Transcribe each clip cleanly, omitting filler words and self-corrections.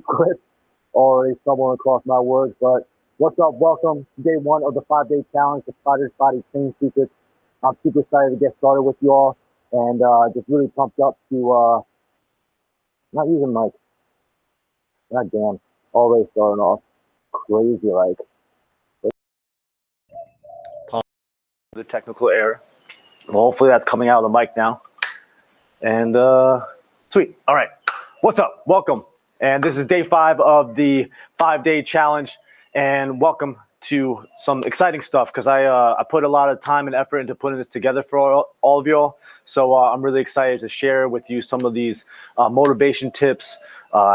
script, already stumbling across my words. But what's up? Welcome to day one of the 5-day challenge, the Spider's Body Training Secrets. I'm super excited to get started with you all, and just really pumped up to not using mic. God damn, already starting off crazy like. The technical error. Well, hopefully that's coming out of the mic now. And sweet. All right. What's up? Welcome. And this is day 5 of the 5-day challenge. And welcome to some exciting stuff because I put a lot of time and effort into putting this together for all of y'all. So I'm really excited to share with you some of these motivation tips,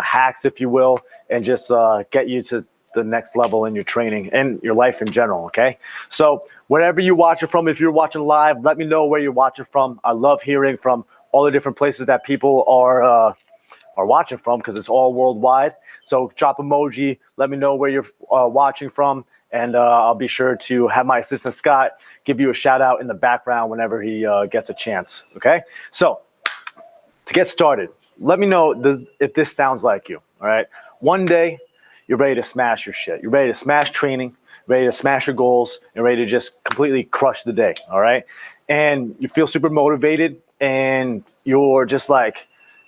hacks, if you will, and just get you to the next level in your training and your life in general. Okay. So wherever you watch it from, if you're watching live, let me know where you're watching from. I love hearing from all the different places that people are watching from because it's all worldwide. So drop emoji, let me know where you're watching from, and I'll be sure to have my assistant Scott give you a shout out in the background whenever he gets a chance. Okay. So to get started, let me know if this sounds like you. All right. One day you're ready to smash your shit. You're ready to smash training, ready to smash your goals, and ready to just completely crush the day, all right? And you feel super motivated, and you're just like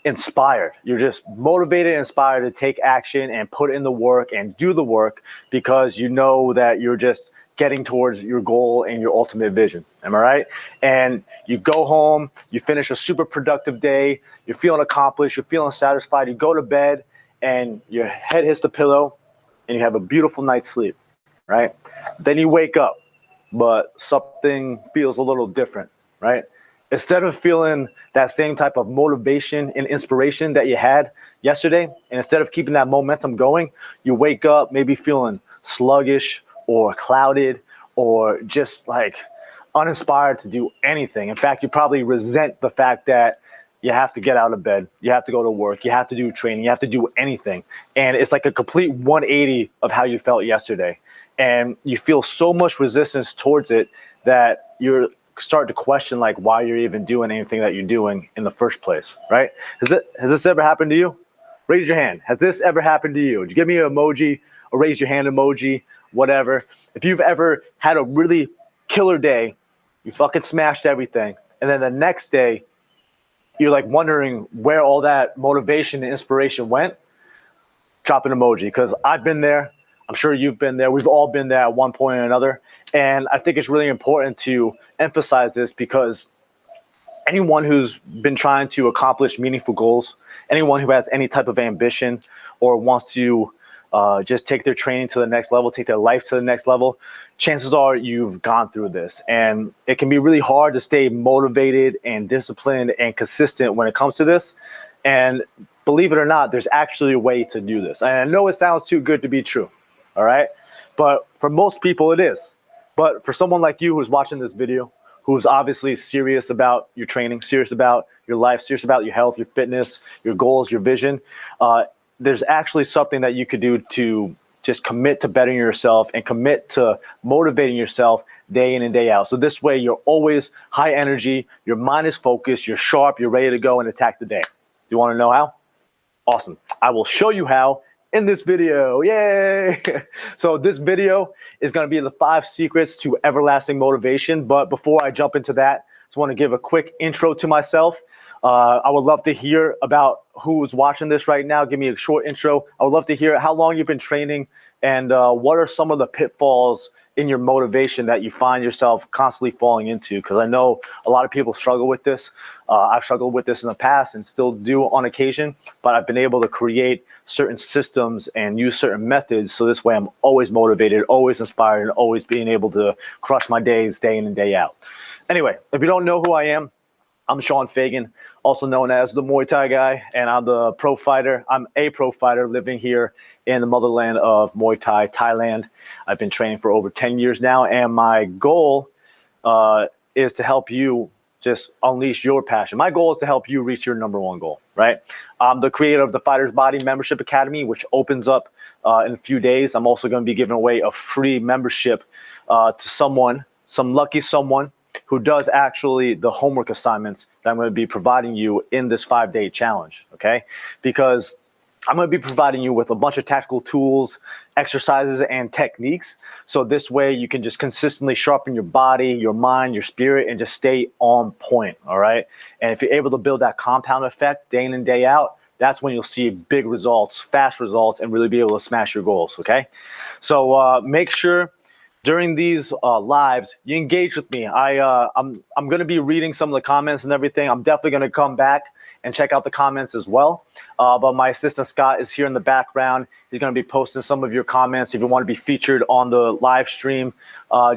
inspired. You're just motivated and inspired to take action and put in the work and do the work because you know that you're just getting towards your goal and your ultimate vision. Am I right? And you go home, you finish a super productive day, you're feeling accomplished, you're feeling satisfied, you go to bed, and your head hits the pillow and you have a beautiful night's sleep, right? Then you wake up, but something feels a little different, right? Instead of feeling that same type of motivation and inspiration that you had yesterday, and instead of keeping that momentum going, you wake up maybe feeling sluggish or clouded or just like uninspired to do anything. In fact, you probably resent the fact that you have to get out of bed, you have to go to work, you have to do training, you have to do anything. And it's like a complete 180 of how you felt yesterday. And you feel so much resistance towards it that you're start to question like why you're even doing anything that you're doing in the first place, right? Has this ever happened to you? Raise your hand. Has this ever happened to you? Would you give me an emoji, a raise your hand emoji, whatever? If you've ever had a really killer day, you fucking smashed everything, and then the next day, you're like wondering where all that motivation and inspiration went, drop an emoji because I've been there. I'm sure you've been there. We've all been there at one point or another. And I think it's really important to emphasize this because anyone who's been trying to accomplish meaningful goals, anyone who has any type of ambition or wants to just take their training to the next level, take their life to the next level, chances are you've gone through this. And it can be really hard to stay motivated and disciplined and consistent when it comes to this. And believe it or not, there's actually a way to do this. And I know it sounds too good to be true, all right? But for most people, it is. But for someone like you who's watching this video, who's obviously serious about your training, serious about your life, serious about your health, your fitness, your goals, your vision, there's actually something that you could do to just commit to bettering yourself and commit to motivating yourself day in and day out. So this way you're always high energy, your mind is focused, you're sharp, you're ready to go and attack the day. You want to know how? Awesome. I will show you how in this video. Yay! So this video is going to be the 5 secrets to everlasting motivation. But before I jump into that, I just want to give a quick intro to myself. I would love to hear about who's watching this right now. Give me a short intro. I would love to hear how long you've been training and what are some of the pitfalls in your motivation that you find yourself constantly falling into, because I know a lot of people struggle with this. I've struggled with this in the past and still do on occasion, but I've been able to create certain systems and use certain methods so this way I'm always motivated, always inspired, and always being able to crush my days day in and day out. Anyway, if you don't know who I am, I'm Sean Fagan, also known as the Muay Thai guy, and I'm the pro fighter. I'm a pro fighter living here in the motherland of Muay Thai, Thailand. I've been training for over 10 years now, and my goal is to help you just unleash your passion. My goal is to help you reach your number 1 goal, right? I'm the creator of the Fighter's Body Membership Academy, which opens up in a few days. I'm also going to be giving away a free membership to someone, some lucky someone who does actually the homework assignments that I'm going to be providing you in this 5-day challenge, okay? Because I'm going to be providing you with a bunch of tactical tools, exercises, and techniques. So this way you can just consistently sharpen your body, your mind, your spirit, and just stay on point. All right. And if you're able to build that compound effect day in and day out, that's when you'll see big results, fast results, and really be able to smash your goals. Okay. So make sure during these lives, you engage with me. I'm going to be reading some of the comments and everything. I'm definitely going to come back and check out the comments as well. But my assistant Scott is here in the background. He's going to be posting some of your comments. If you want to be featured on the live stream,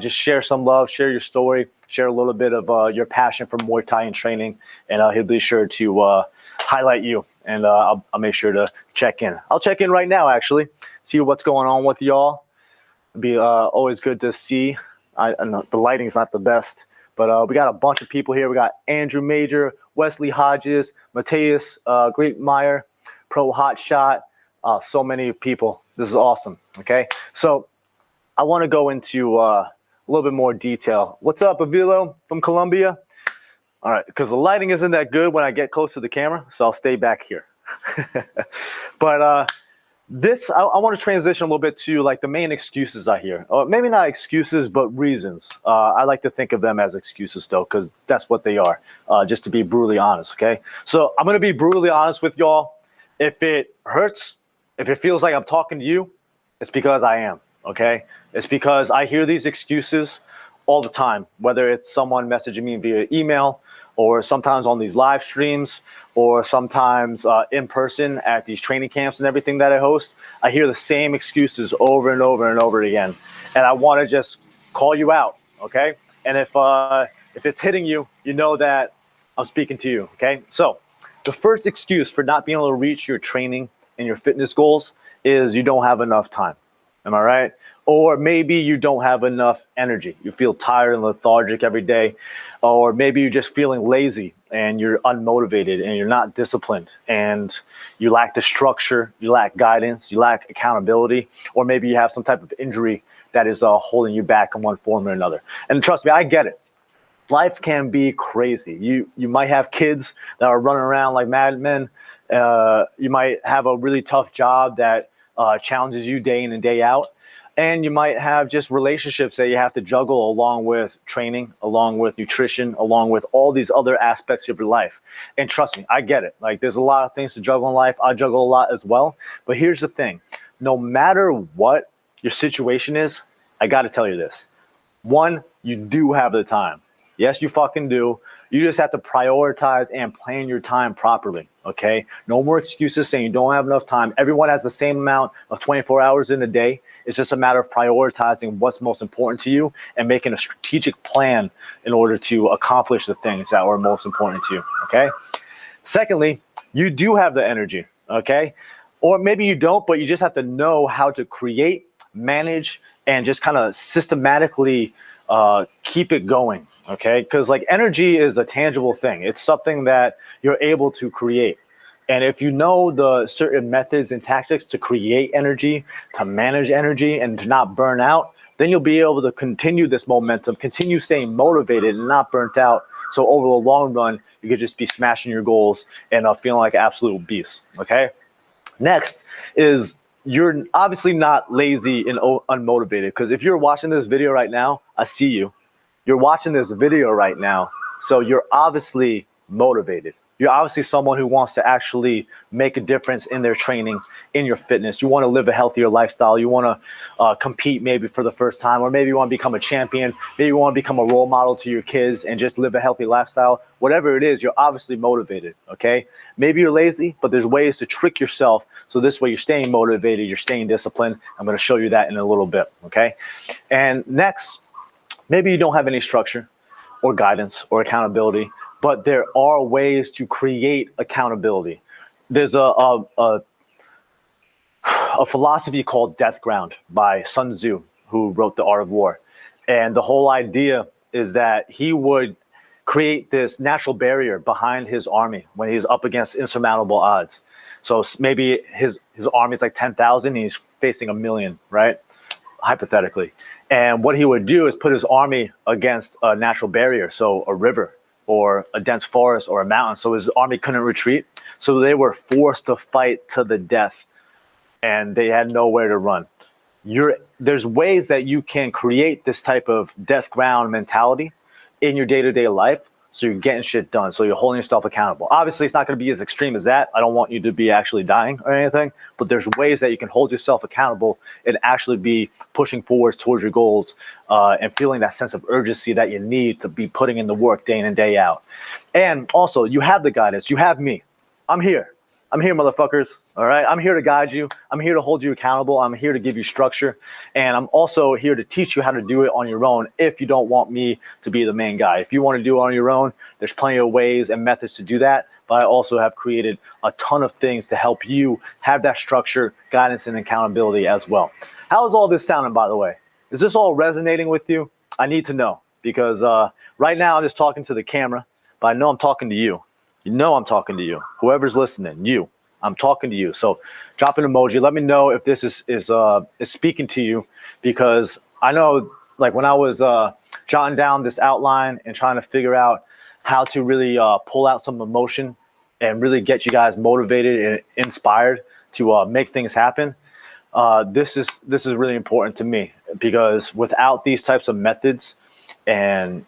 just share some love, share your story, share a little bit of your passion for Muay Thai and training, and he'll be sure to highlight you. And I'll make sure to check in. I'll check in right now, actually, see what's going on with y'all. It'd be always good to see. I know the lighting's not the best, but we got a bunch of people here. We got Andrew Major, Wesley Hodges, Mateus Greatmeyer, Pro Hot Shot. So many people. This is awesome. Okay, so I want to go into a little bit more detail. What's up, Avilo from Colombia? All right, because the lighting isn't that good when I get close to the camera, so I'll stay back here. But I want to transition a little bit to like the main excuses I hear. Maybe not excuses, but reasons. I like to think of them as excuses though, because that's what they are, just to be brutally honest, okay? So I'm going to be brutally honest with y'all. If it hurts, if it feels like I'm talking to you, it's because I am, okay? It's because I hear these excuses all the time, whether it's someone messaging me via email or sometimes on these live streams or sometimes in person at these training camps and everything that I host. I hear the same excuses over and over and over again. And I want to just call you out, okay? And if it's hitting you, you know that I'm speaking to you, okay? So the first excuse for not being able to reach your training and your fitness goals is you don't have enough time. Am I right? Or maybe you don't have enough energy. You feel tired and lethargic every day. Or maybe you're just feeling lazy and you're unmotivated and you're not disciplined and you lack the structure, you lack guidance, you lack accountability, or maybe you have some type of injury that is holding you back in one form or another. And trust me, I get it. Life can be crazy. You might have kids that are running around like madmen. You might have a really tough job that challenges you day in and day out. And you might have just relationships that you have to juggle along with training, along with nutrition, along with all these other aspects of your life. And trust me, I get it. Like there's a lot of things to juggle in life. I juggle a lot as well. But here's the thing. No matter what your situation is, I got to tell you this. One, you do have the time. Yes, you fucking do. You just have to prioritize and plan your time properly, okay? No more excuses saying you don't have enough time. Everyone has the same amount of 24 hours in a day. It's just a matter of prioritizing what's most important to you and making a strategic plan in order to accomplish the things that are most important to you, okay? Secondly, you do have the energy, okay? Or maybe you don't, but you just have to know how to create, manage, and just kind of systematically keep it going. Okay, because like energy is a tangible thing. It's something that you're able to create. And if you know the certain methods and tactics to create energy, to manage energy, and to not burn out, then you'll be able to continue this momentum, continue staying motivated and not burnt out. So over the long run, you could just be smashing your goals and feeling like an absolute beast. Okay. Next is you're obviously not lazy and unmotivated, because if you're watching this video right now, I see you. You're watching this video right now, so you're obviously motivated. You're obviously someone who wants to actually make a difference in their training, in your fitness. You want to live a healthier lifestyle. You want to compete maybe for the first time, or maybe you want to become a champion. Maybe you want to become a role model to your kids and just live a healthy lifestyle. Whatever it is, you're obviously motivated, okay? Maybe you're lazy, but there's ways to trick yourself. So this way you're staying motivated, you're staying disciplined. I'm going to show you that in a little bit, okay? And next, maybe you don't have any structure or guidance or accountability, but there are ways to create accountability. There's a philosophy called Death Ground by Sun Tzu, who wrote The Art of War. And the whole idea is that he would create this natural barrier behind his army when he's up against insurmountable odds. So maybe his army is like 10,000, and he's facing 1 million, right? Hypothetically. And what he would do is put his army against a natural barrier, so a river, or a dense forest or a mountain, so his army couldn't retreat. So they were forced to fight to the death, and they had nowhere to run. There's ways that you can create this type of death ground mentality in your day-to-day life, so you're getting shit done, so you're holding yourself accountable. Obviously, it's not going to be as extreme as that. I don't want you to be actually dying or anything, but there's ways that you can hold yourself accountable and actually be pushing forwards towards your goals, and feeling that sense of urgency that you need to be putting in the work day in and day out. And also, you have the guidance. You have me. I'm here. I'm here, motherfuckers. All right. I'm here to guide you. I'm here to hold you accountable. I'm here to give you structure. And I'm also here to teach you how to do it on your own if you don't want me to be the main guy. If you want to do it on your own, there's plenty of ways and methods to do that. But I also have created a ton of things to help you have that structure, guidance, and accountability as well. How is all this sounding, by the way? Is this all resonating with you? I need to know, because right now I'm just talking to the camera, but I know I'm talking to you. You know I'm talking to you. Whoever's listening, I'm talking to you. So drop an emoji. Let me know if this is speaking to you, because I know, like, when I was jotting down this outline and trying to figure out how to really pull out some emotion and really get you guys motivated and inspired to make things happen. This is really important to me, because without these types of methods and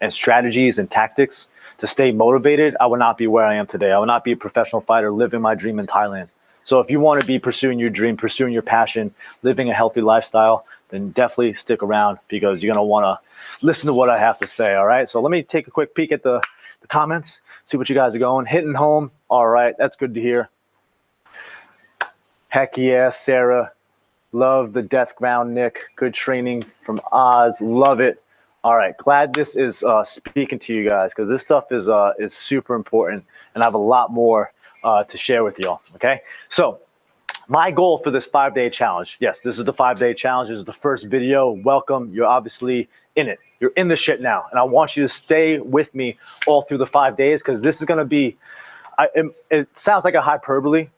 strategies and tactics to stay motivated, I would not be where I am today. I would not be a professional fighter living my dream in Thailand. So if you want to be pursuing your dream, pursuing your passion, living a healthy lifestyle, then definitely stick around, because you're going to want to listen to what I have to say. All right. So let me take a quick peek at the comments, see what you guys are going. Hitting home. All right. That's good to hear. Heck yeah, Sarah. Love the death ground, Nick. Good training from Oz. Love it. All right, glad this is speaking to you guys, because this stuff is super important, and I have a lot more to share with y'all. Okay, so my goal for this 5-day challenge. Yes, this is the 5-day challenge. This is the first video. Welcome. You're obviously in it. You're in the shit now, and I want you to stay with me all through the 5 days, because this is going to be. It sounds like a hyperbole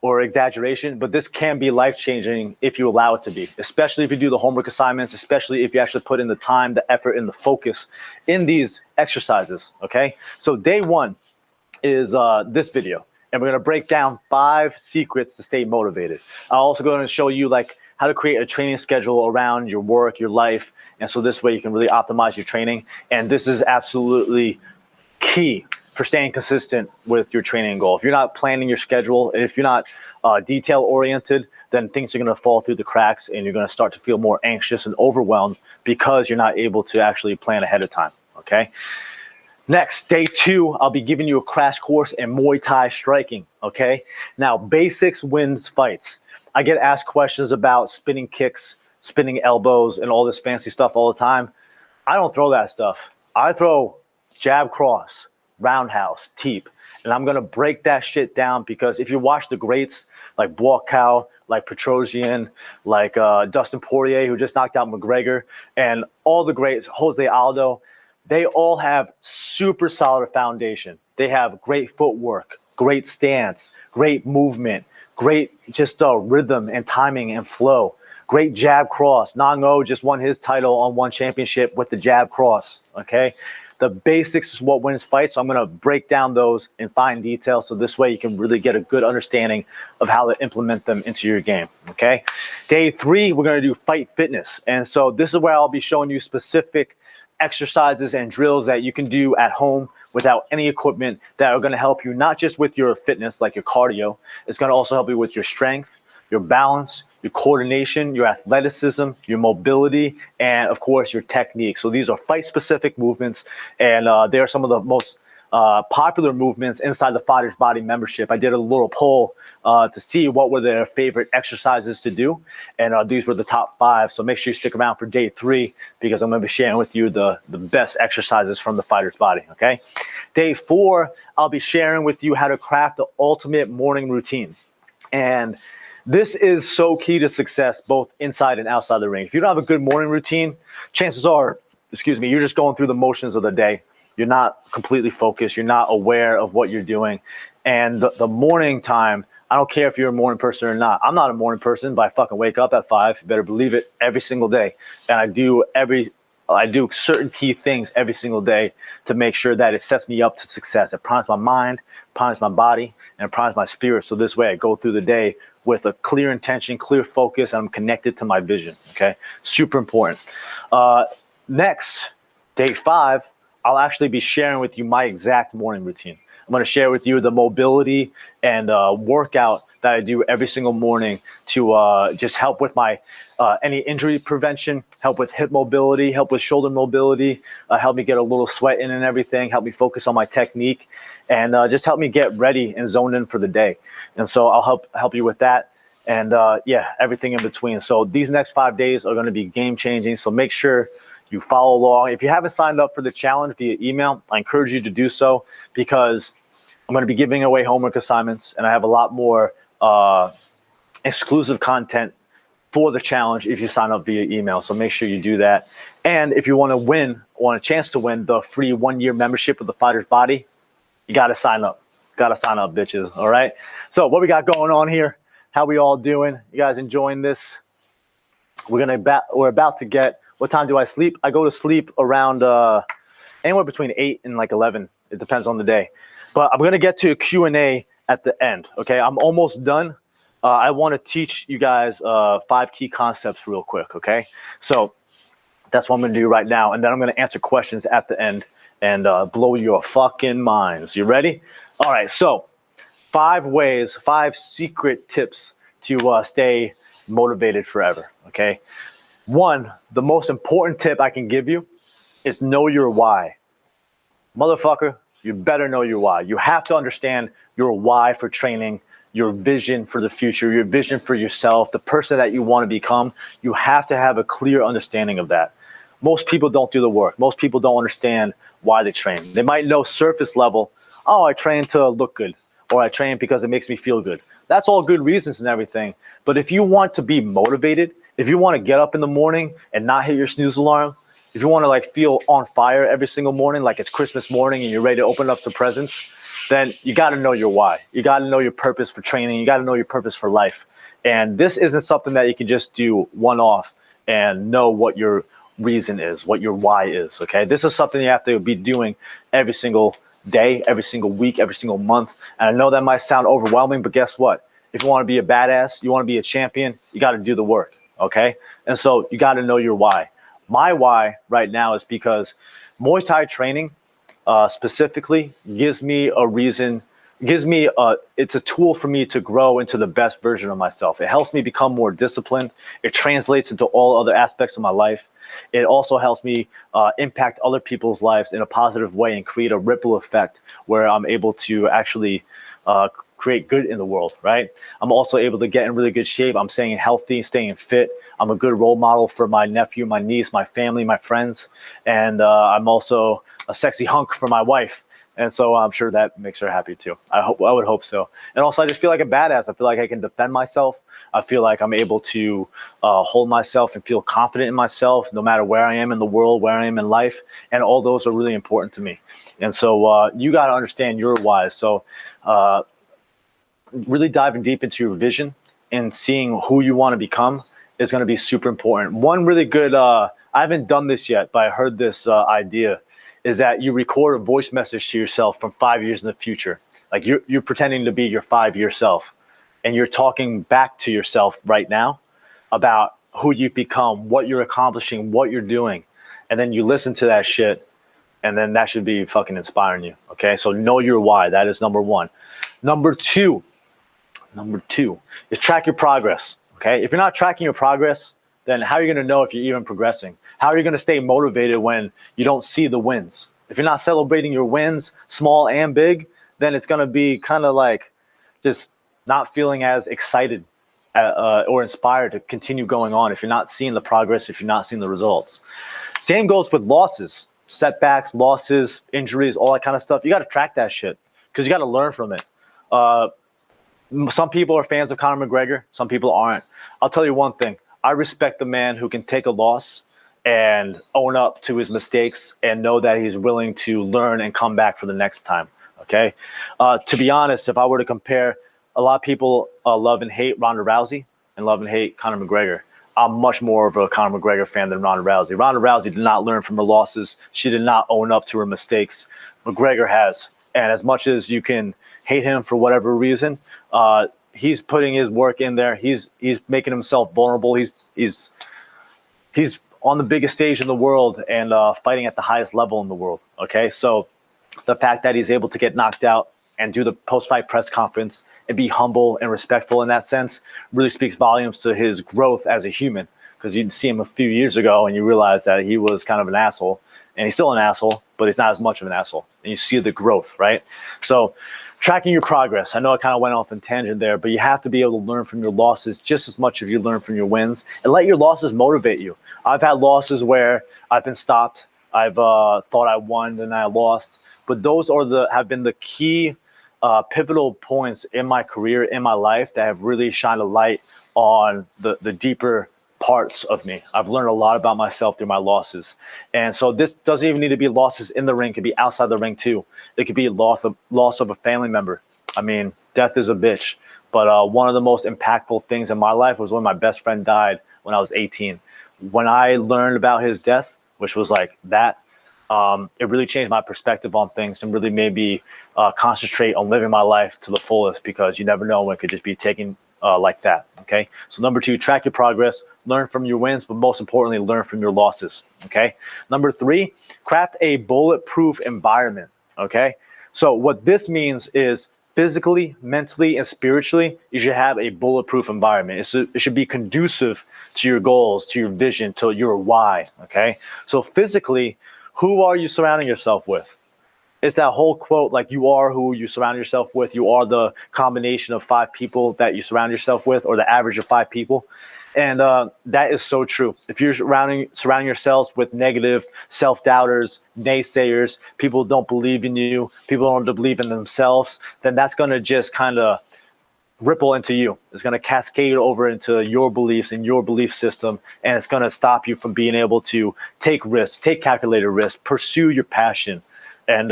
or exaggeration, but this can be life-changing if you allow it to be, especially if you do the homework assignments, especially if you actually put in the time, the effort, and the focus in these exercises, okay? So day one is this video, and we're gonna break down 5 secrets to stay motivated. I'm also going to show you, like, how to create a training schedule around your work, your life, and so this way you can really optimize your training. And this is absolutely key for staying consistent with your training goal. If you're not planning your schedule, if you're not detail oriented, then things are going to fall through the cracks, and you're going to start to feel more anxious and overwhelmed because you're not able to actually plan ahead of time. Okay. Next, day 2, I'll be giving you a crash course in Muay Thai striking. Okay. Now, basics wins fights. I get asked questions about spinning kicks, spinning elbows, and all this fancy stuff all the time. I don't throw that stuff. I throw jab cross, roundhouse, teep, and I'm going to break that shit down, because if you watch the greats like Buakaw, like Petrosian, like Dustin Poirier, who just knocked out McGregor, and all the greats, Jose Aldo, they all have super solid foundation. They have great footwork, great stance, great movement, great just rhythm and timing and flow, great jab cross. Nang O just won his title on one championship with the jab cross, okay? The basics is what wins fights. So I'm going to break down those in fine detail, so this way you can really get a good understanding of how to implement them into your game, okay? Day 3, we're going to do fight fitness. And so this is where I'll be showing you specific exercises and drills that you can do at home without any equipment that are going to help you not just with your fitness, like your cardio. It's going to also help you with your strength, your balance, your coordination, your athleticism, your mobility, and of course your technique. So these are fight-specific movements, and they are some of the most popular movements inside the Fighter's Body membership. I did a little poll to see what were their favorite exercises to do, and these were the top 5. So make sure you stick around for day 3, because I'm going to be sharing with you the best exercises from the Fighter's Body, okay? Day 4, I'll be sharing with you how to craft the ultimate morning routine. And this is so key to success, both inside and outside the ring. If you don't have a good morning routine, chances are, you're just going through the motions of the day. You're not completely focused. You're not aware of what you're doing. And the morning time, I don't care if you're a morning person or not. I'm not a morning person, but I fucking wake up at 5. You better believe it, every single day. And I do every I do certain key things every single day to make sure that it sets me up to success. It primes my mind, primes my body, and it primes my spirit. So this way I go through the day with a clear intention, clear focus, and I'm connected to my vision. Okay, super important. Next, day 5, I'll actually be sharing with you my exact morning routine. I'm going to share with you the mobility and workout that I do every single morning to just help with my any injury prevention, help with hip mobility, help with shoulder mobility, help me get a little sweat in and everything, help me focus on my technique, and just help me get ready and zoned in for the day. And so I'll help you with that. And yeah, everything in between. So these next 5 days are going to be game changing. So make sure you follow along. If you haven't signed up for the challenge via email, I encourage you to do so, because I'm going to be giving away homework assignments, and I have a lot more exclusive content for the challenge if you sign up via email. So make sure you do that. And if you want a chance to win the free 1-year membership of the Fighter's Body, you got to sign up. Got to sign up, bitches. All right. So what we got going on here? How we all doing? You guys enjoying this? We're about to get. What time do I sleep? I go to sleep around anywhere between 8 and like 11. It depends on the day. But I'm going to get to a Q&A at the end. Okay, I'm almost done. I want to teach you guys 5 key concepts real quick. Okay, so that's what I'm going to do right now. And then I'm going to answer questions at the end and blow your fucking minds. You ready? All right, so 5 secret tips to stay motivated forever. Okay. 1, the most important tip I can give you is know your why. Motherfucker, you better know your why. You have to understand your why for training, your vision for the future, your vision for yourself, the person that you want to become. You have to have a clear understanding of that. Most people don't do the work. Most people don't understand why they train. They might know surface level, oh, I train to look good, or I train because it makes me feel good. That's all good reasons and everything. But if you want to be motivated, if you want to get up in the morning and not hit your snooze alarm, if you want to like feel on fire every single morning, like it's Christmas morning and you're ready to open up some presents, then you got to know your why. You got to know your purpose for training. You got to know your purpose for life. And this isn't something that you can just do one-off and know what your reason is, what your why is. Okay, this is something you have to be doing every single day, every single week, every single month. And I know that might sound overwhelming, but guess what? If you want to be a badass, you want to be a champion, you got to do the work. Okay. And so you got to know your why. My why right now is because Muay Thai training specifically gives me a reason, it's a tool for me to grow into the best version of myself. It helps me become more disciplined. It translates into all other aspects of my life. It also helps me impact other people's lives in a positive way and create a ripple effect where I'm able to actually create good in the world, right? I'm also able to get in really good shape. I'm staying healthy, staying fit. I'm a good role model for my nephew, my niece, my family, my friends. And I'm also a sexy hunk for my wife. And so I'm sure that makes her happy too. I would hope so. And also I just feel like a badass. I feel like I can defend myself. I feel like I'm able to hold myself and feel confident in myself no matter where I am in the world, where I am in life. And all those are really important to me. And so you got to understand your why. So really diving deep into your vision and seeing who you want to become is going to be super important. One really good, I haven't done this yet, but I heard this idea, is that you record a voice message to yourself from 5 years in the future. Like you're pretending to be your 5-year self, and you're talking back to yourself right now about who you've become, what you're accomplishing, what you're doing. And then you listen to that shit, and then that should be fucking inspiring you. Okay, so know your why. That is number 1. Number two is track your progress. Okay, if you're not tracking your progress, then how are you going to know if you're even progressing? How are you going to stay motivated when you don't see the wins? If you're not celebrating your wins, small and big, then it's going to be kind of like just not feeling as excited or inspired to continue going on if you're not seeing the progress, if you're not seeing the results. Same goes with losses, setbacks, losses, injuries, all that kind of stuff. You got to track that shit because you got to learn from it. Some people are fans of Conor McGregor. Some people aren't. I'll tell you one thing. I respect the man who can take a loss and own up to his mistakes and know that he's willing to learn and come back for the next time. Okay. To be honest, if I were to compare, a lot of people love and hate Ronda Rousey. and love and hate Conor McGregor. I'm much more of a Conor McGregor fan than Ronda Rousey. Ronda Rousey did not learn from her losses. She did not own up to her mistakes. McGregor has. And as much as you can hate him for whatever reason, he's putting his work in there. He's making himself vulnerable. He's on the biggest stage in the world and fighting at the highest level in the world. Okay, so the fact that he's able to get knocked out and do the post-fight press conference and be humble and respectful in that sense really speaks volumes to his growth as a human. Because you'd see him a few years ago and you realize that he was kind of an asshole, and he's still an asshole, but he's not as much of an asshole. And you see the growth, right? So tracking your progress. I know I kind of went off on tangent there, but you have to be able to learn from your losses just as much as you learn from your wins, and let your losses motivate you. I've had losses where I've been stopped. I've thought I won and I lost, but those have been the key pivotal points in my career, in my life, that have really shined a light on the deeper parts of me. I've learned a lot about myself through my losses. And so this doesn't even need to be losses in the ring. It could be outside the ring too. It could be loss of a family member. I mean, death is a bitch. But one of the most impactful things in my life was when my best friend died when I was 18. When I learned about his death, which was like that, it really changed my perspective on things and really made me concentrate on living my life to the fullest, because you never know when it could just be taken like that. Okay. So number 2, track your progress, learn from your wins, but most importantly, learn from your losses. Okay. Number 3, craft a bulletproof environment. Okay. So what this means is physically, mentally, and spiritually, you should have a bulletproof environment. It should be conducive to your goals, to your vision, to your why. Okay. So physically, who are you surrounding yourself with? It's that whole quote, like, you are who you surround yourself with. You are the combination of 5 people that you surround yourself with, or the average of 5 people. And that is so true. If you're surrounding yourselves with negative self-doubters, naysayers, people who don't believe in you, people who don't believe in themselves, then that's going to just kind of ripple into you. It's going to cascade over into your beliefs and your belief system, and it's going to stop you from being able to take risks, take calculated risks, pursue your passion, and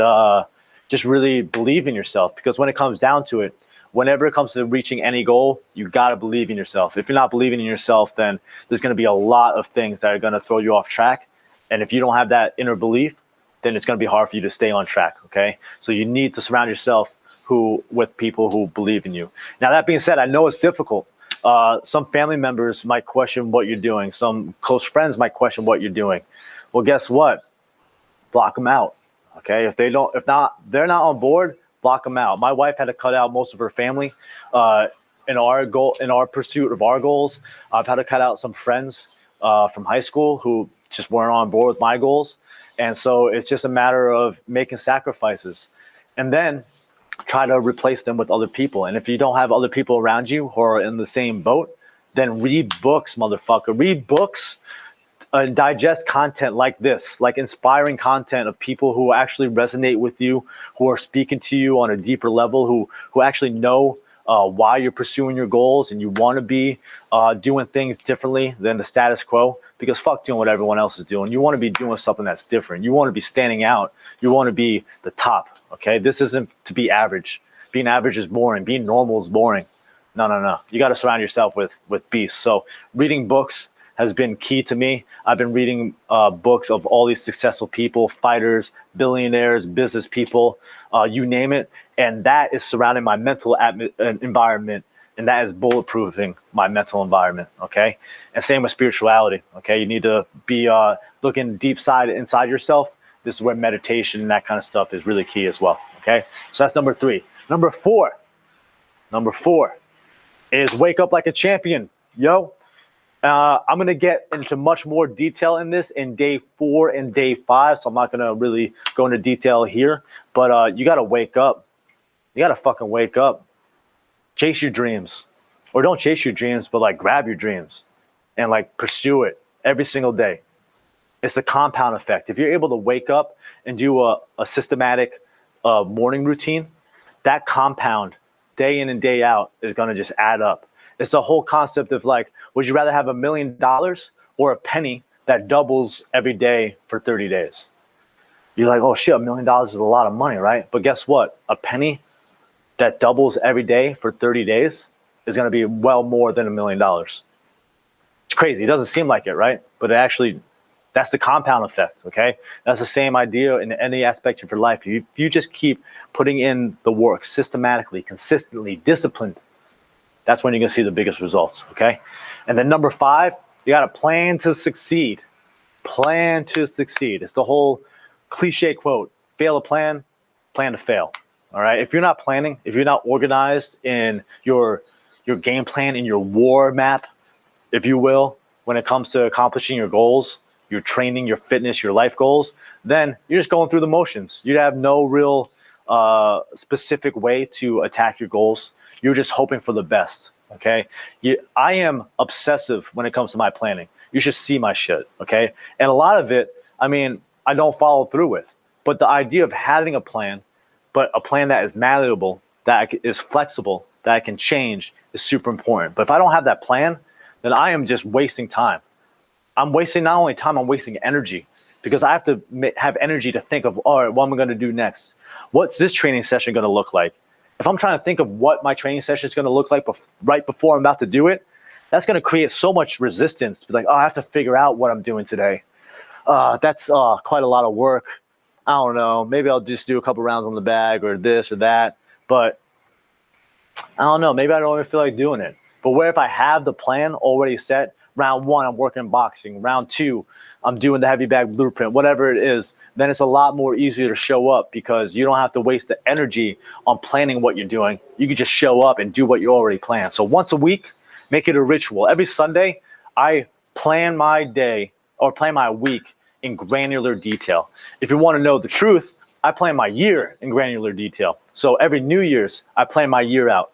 just really believe in yourself. Because when it comes down to it, whenever it comes to reaching any goal, you got to believe in yourself. If you're not believing in yourself, then there's going to be a lot of things that are going to throw you off track. And if you don't have that inner belief, then it's going to be hard for you to stay on track. Okay. So you need to surround yourself with people who believe in you. Now, that being said, I know it's difficult. Some family members might question what you're doing. Some close friends might question what you're doing. Well, guess what? Block them out. Okay. If they're not on board, block them out. My wife had to cut out most of her family in our pursuit of our goals. I've had to cut out some friends from high school who just weren't on board with my goals. And so it's just a matter of making sacrifices, and then try to replace them with other people. And if you don't have other people around you who are in the same boat, then read books, motherfucker. Read books and digest content like this, like inspiring content of people who actually resonate with you, who are speaking to you on a deeper level, who actually know why you're pursuing your goals, and you want to be doing things differently than the status quo. Because fuck doing what everyone else is doing. You want to be doing something that's different. You want to be standing out. You want to be the top. Okay, this isn't to be average. Being average is boring. Being normal is boring. No. You got to surround yourself with beasts. So reading books has been key to me. I've been reading books of all these successful people, fighters, billionaires, business people, you name it. And that is surrounding my mental environment, and that is bulletproofing my mental environment. Okay, and same with spirituality. Okay, you need to be looking inside yourself. This is where meditation and that kind of stuff is really key as well. Okay, so that's number 3. Number 4 is wake up like a champion. Yo, I'm going to get into much more detail in this in day 4 and day 5. So I'm not going to really go into detail here, but you got to wake up. You got to fucking wake up. Chase your dreams, or don't chase your dreams, but like grab your dreams and like pursue it every single day. It's the compound effect. If you're able to wake up and do a systematic morning routine, that compound day in and day out is going to just add up. It's the whole concept of like, would you rather have $1 million or a penny that doubles every day for 30 days? You're like, oh shit, $1 million is a lot of money, right? But guess what? A penny that doubles every day for 30 days, is going to be well more than $1 million. It's crazy. It doesn't seem like it, right? But it actually, that's the compound effect, okay? That's the same idea in any aspect of your life. You just keep putting in the work systematically, consistently, disciplined, that's when you're going to see the biggest results, okay? And then number 5, you got to plan to succeed. Plan to succeed. It's the whole cliche quote, fail a plan, plan to fail, all right? If you're not planning, if you're not organized in your game plan, in your war map, if you will, when it comes to accomplishing your goals, your training, your fitness, your life goals, then you're just going through the motions. You have no real specific way to attack your goals. You're just hoping for the best, okay? I am obsessive when it comes to my planning. You should see my shit, okay? And a lot of it, I mean, I don't follow through with. But the idea of having a plan, but a plan that is malleable, that is flexible, that I can change is super important. But if I don't have that plan, then I am just wasting time. I'm wasting not only time, I'm wasting energy because I have to have energy to think of, all right, what am I going to do next? What's this training session going to look like? If I'm trying to think of what my training session is going to look like right before I'm about to do it, that's going to create so much resistance. Like, oh, I have to figure out what I'm doing today. That's quite a lot of work. I don't know. Maybe I'll just do a couple rounds on the bag or this or that. But I don't know. Maybe I don't even feel like doing it. But where if I have the plan already set, round 1, I'm working boxing. Round 2, I'm doing the heavy bag blueprint, whatever it is, then it's a lot more easier to show up because you don't have to waste the energy on planning what you're doing. You can just show up and do what you already planned. So once a week, make it a ritual. Every Sunday, I plan my day or plan my week in granular detail. If you want to know the truth, I plan my year in granular detail. So every New Year's, I plan my year out.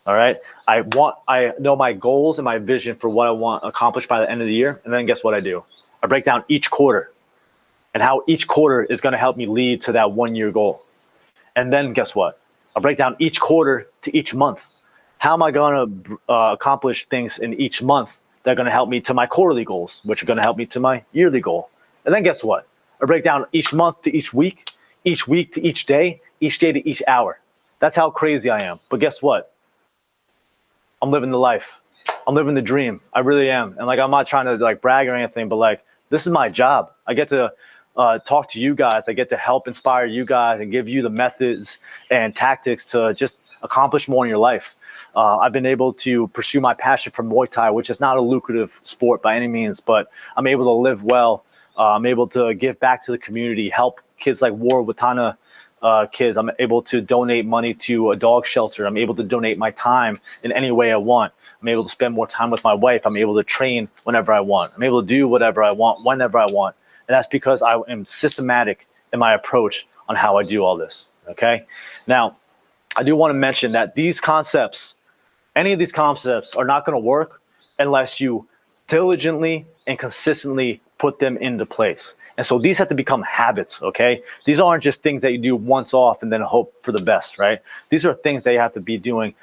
All right. I know my goals and my vision for what I want accomplished by the end of the year. And then guess what I do? I break down each quarter and how each quarter is going to help me lead to that 1-year goal. And then guess what? I break down each quarter to each month. How am I going to accomplish things in each month that are going to help me to my quarterly goals, which are going to help me to my yearly goal? And then guess what? I break down each month to each week to each day to each hour. That's how crazy I am. But guess what? I'm living the life. I'm living the dream. I really am. And like, I'm not trying to like brag or anything, but like, this is my job. I get to talk to you guys. I get to help inspire you guys and give you the methods and tactics to just accomplish more in your life. I've been able to pursue my passion for Muay Thai, which is not a lucrative sport by any means, but I'm able to live well. I'm able to give back to the community, help kids like War Watana kids. I'm able to donate money to a dog shelter. I'm able to donate my time in any way I want. I'm able to spend more time with my wife. I'm able to train whenever I want. I'm able to do whatever I want, whenever I want. And that's because I am systematic in my approach on how I do all this, okay? Now, I do want to mention that these concepts, any of these concepts are not going to work unless you diligently and consistently put them into place. And so these have to become habits, okay? These aren't just things that you do once off and then hope for the best, right? These are things that you have to be doing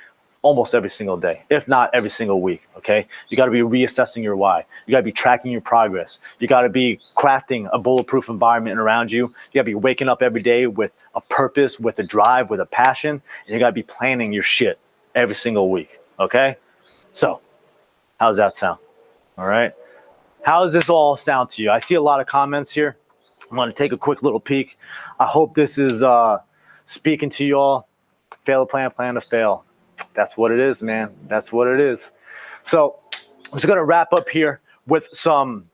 almost every single day, if not every single week, okay? You got to be reassessing your why. You got to be tracking your progress. You got to be crafting a bulletproof environment around you. You got to be waking up every day with a purpose, with a drive, with a passion, and you got to be planning your shit every single week, okay? So how does that sound? All right. How does this all sound to you? I see a lot of comments here. I'm going to take a quick little peek. I hope this is speaking to you all. Fail to plan, plan to fail. That's what it is, man. That's what it is. So I'm just going to wrap up here with I'm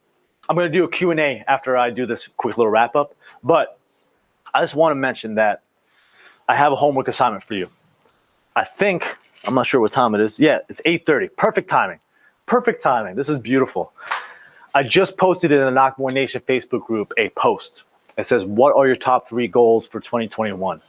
going to do a Q&A after I do this quick little wrap up. But I just want to mention that I have a homework assignment for you. I'm not sure what time it is. Yeah, it's 8:30. Perfect timing. Perfect timing. This is beautiful. I just posted in the Knockmore Nation Facebook group a post. It says, what are your top 3 goals for 2021?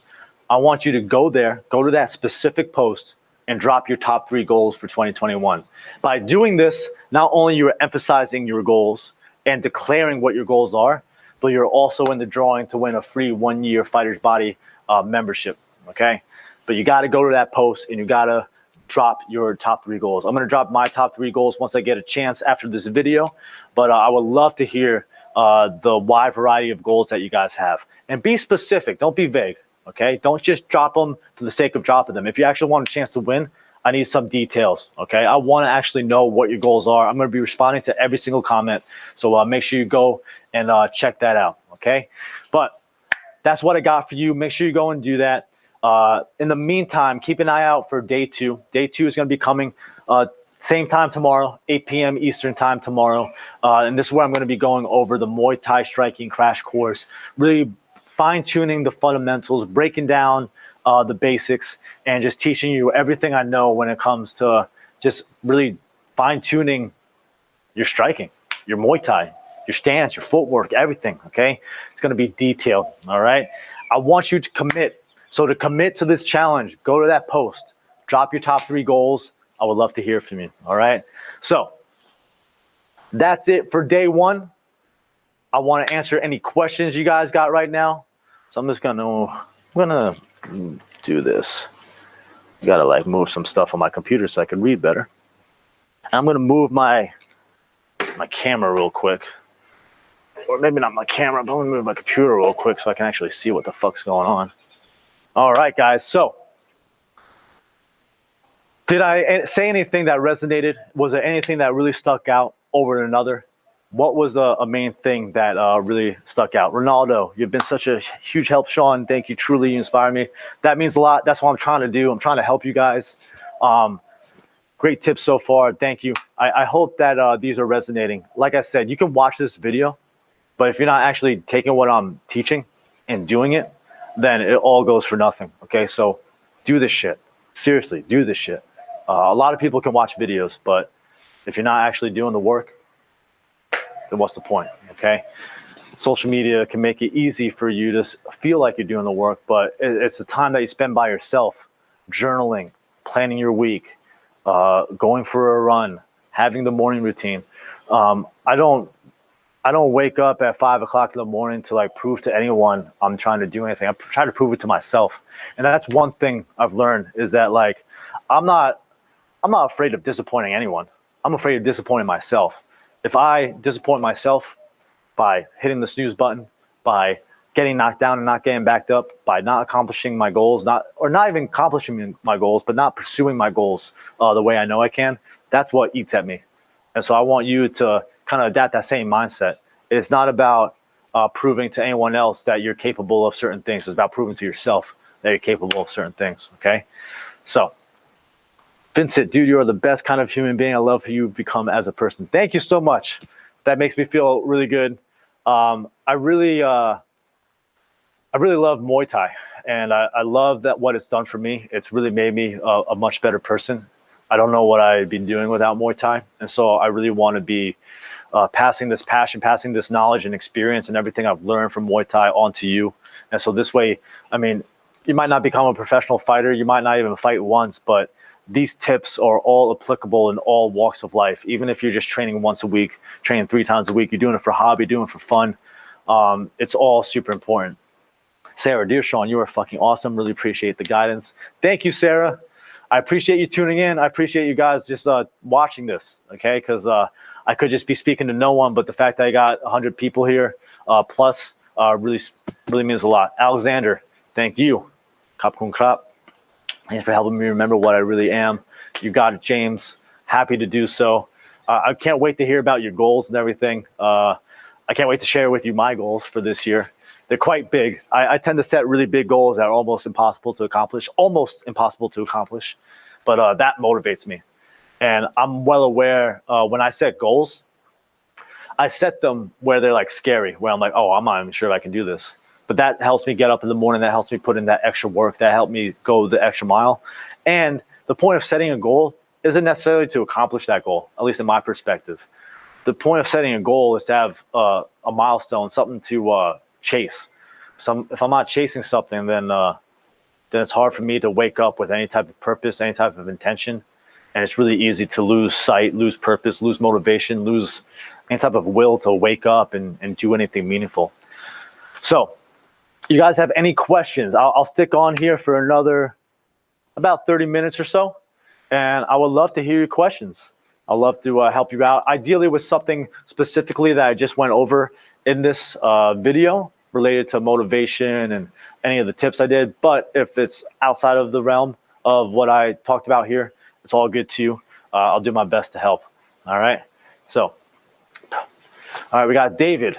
I want you to go there, go to that specific post and drop your top 3 goals for 2021. By doing this, not only you're emphasizing your goals and declaring what your goals are, but you're also in the drawing to win a free 1-year Fighter's Body membership, okay? But you got to go to that post and you got to drop your top 3 goals. I'm going to drop my top 3 goals once I get a chance after this video, but I would love to hear the wide variety of goals that you guys have. And be specific, don't be vague, okay? Don't just drop them for the sake of dropping them. If you actually want a chance to win, I need some details, okay? I want to actually know what your goals are. I'm going to be responding to every single comment, so make sure you go and check that out, okay? But that's what I got for you. Make sure you go and do that. In the meantime, keep an eye out for day 2. Day 2 is going to be coming same time tomorrow, 8 p.m. Eastern time tomorrow. And this is where I'm going to be going over the Muay Thai striking crash course, really fine-tuning the fundamentals, breaking down the basics, and just teaching you everything I know when it comes to just really fine-tuning your striking, your Muay Thai, your stance, your footwork, everything, okay? It's going to be detailed, all right? I want you to commit. So to commit to this challenge, go to that post, drop your top 3 goals. I would love to hear from you, all right? So that's it for day 1. I want to answer any questions you guys got right now. So I'm just going to do this. Got to like move some stuff on my computer so I can read better. I'm going to move my camera real quick. Or maybe not my camera, but I'm going to move my computer real quick so I can actually see what the fuck's going on. All right, guys. So did I say anything that resonated? Was there anything that really stuck out over another? What was a main thing that really stuck out? Ronaldo, you've been such a huge help, Sean. Thank you. Truly, you inspire me. That means a lot. That's what I'm trying to do. I'm trying to help you guys. Great tips so far. Thank you. I hope that these are resonating. Like I said, you can watch this video, but if you're not actually taking what I'm teaching and doing it, then it all goes for nothing. Okay, so do this shit. Seriously, do this shit. A lot of people can watch videos, but if you're not actually doing the work, then what's the point, okay? Social media can make it easy for you to feel like you're doing the work, but it's the time that you spend by yourself, journaling, planning your week, going for a run, having the morning routine. I don't wake up at 5 o'clock in the morning to like prove to anyone I'm trying to do anything. I'm trying to prove it to myself. And that's one thing I've learned is that like, I'm not afraid of disappointing anyone. I'm afraid of disappointing myself. If I disappoint myself by hitting the snooze button, by getting knocked down and not getting backed up, by not accomplishing my goals, not even accomplishing my goals, but not pursuing my goals the way I know I can, that's what eats at me. And so I want you to kind of adapt that same mindset. It's not about proving to anyone else that you're capable of certain things. It's about proving to yourself that you're capable of certain things, okay? So, Vincent, dude, you are the best kind of human being. I love who you've become as a person. Thank you so much. That makes me feel really good. I really love Muay Thai, and I love that what it's done for me. It's really made me a much better person. I don't know what I'd been doing without Muay Thai, and so I really want to be passing this passion, passing this knowledge and experience and everything I've learned from Muay Thai onto you. And so this way, I mean, you might not become a professional fighter, you might not even fight once, but these tips are all applicable in all walks of life. Even if you're just training once a week, training 3 times a week, you're doing it for hobby, doing it for fun. It's all super important. Sarah, dear Sean, you are fucking awesome. Really appreciate the guidance. Thank you, Sarah. I appreciate you tuning in. I appreciate you guys just watching this, okay? Because I could just be speaking to no one, but the fact that I got 100 people here plus really means a lot. Alexander, thank you. Kapkun Krap. Thanks for helping me remember what I really am. You got it, James. Happy to do so. I can't wait to hear about your goals and everything. I can't wait to share with you my goals for this year. They're quite big. I tend to set really big goals that are almost impossible to accomplish, but that motivates me. And I'm well aware when I set goals, I set them where they're like scary, where I'm like, oh, I'm not even sure if I can do this. But that helps me get up in the morning. That helps me put in that extra work. That helped me go the extra mile. And the point of setting a goal isn't necessarily to accomplish that goal, at least in my perspective. The point of setting a goal is to have a milestone, something to chase. If I'm not chasing something, then it's hard for me to wake up with any type of purpose, any type of intention. And it's really easy to lose sight, lose purpose, lose motivation, lose any type of will to wake up and do anything meaningful. So, you guys have any questions? I'll stick on here for another about 30 minutes or so, and I would love to hear your questions. I'd love to help you out, ideally with something specifically that I just went over in this video related to motivation and any of the tips I did. But if it's outside of the realm of what I talked about here, it's all good too. I'll do my best to help. All right. So, all right, we got David.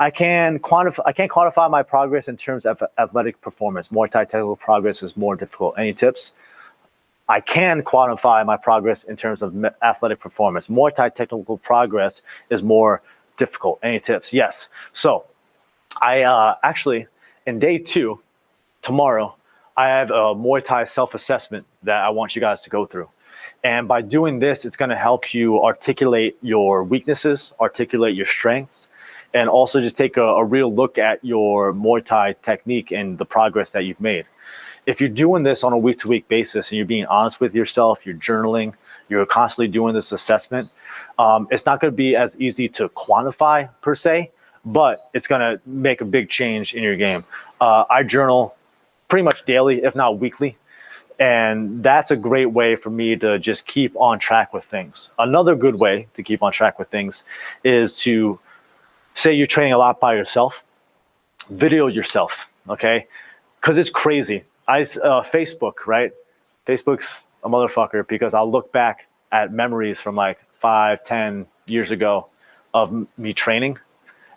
I can't quantify my progress in terms of athletic performance. Muay Thai technical progress is more difficult. Any tips? I can quantify my progress in terms of athletic performance. Muay Thai technical progress is more difficult. Any tips? Yes. So I actually, in day 2, tomorrow, I have a Muay Thai self-assessment that I want you guys to go through. And by doing this, it's going to help you articulate your weaknesses, articulate your strengths, and also just take a real look at your Muay Thai technique and the progress that you've made. If you're doing this on a week-to-week basis and you're being honest with yourself, you're journaling, you're constantly doing this assessment, it's not going to be as easy to quantify per se, but it's going to make a big change in your game. I journal pretty much daily, if not weekly, and that's a great way for me to just keep on track with things. Another good way to keep on track with things is to say you're training a lot by yourself, video yourself, okay? Because it's crazy. Facebook, right? Facebook's a motherfucker because I'll look back at memories from like 5-10 years ago of me training,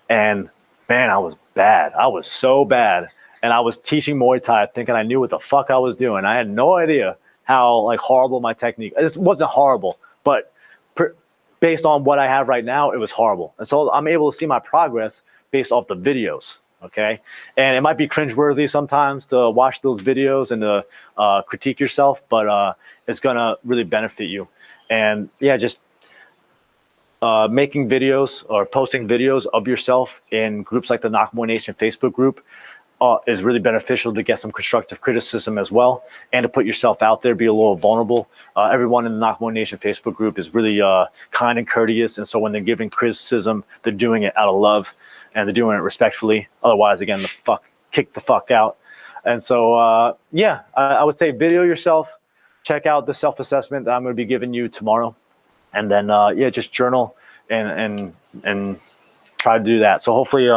and man, I was bad. I was so bad. And I was teaching Muay Thai thinking I knew what the fuck I was doing. I had no idea how like horrible my technique. It wasn't horrible, but based on what I have right now, it was horrible. And so I'm able to see my progress based off the videos. Okay. And it might be cringeworthy sometimes to watch those videos and to critique yourself, but it's going to really benefit you. And yeah, just making videos or posting videos of yourself in groups like the Knock Muay Nation Facebook group is really beneficial to get some constructive criticism as well, and to put yourself out there, be a little vulnerable. Everyone in the Knock Muay Nation Facebook group is really kind and courteous, and so when they're giving criticism, they're doing it out of love, and they're doing it respectfully. Otherwise, again, kick the fuck out. And so, yeah, I would say video yourself, check out the self-assessment that I'm going to be giving you tomorrow, and then, yeah, just journal and try to do that. So hopefully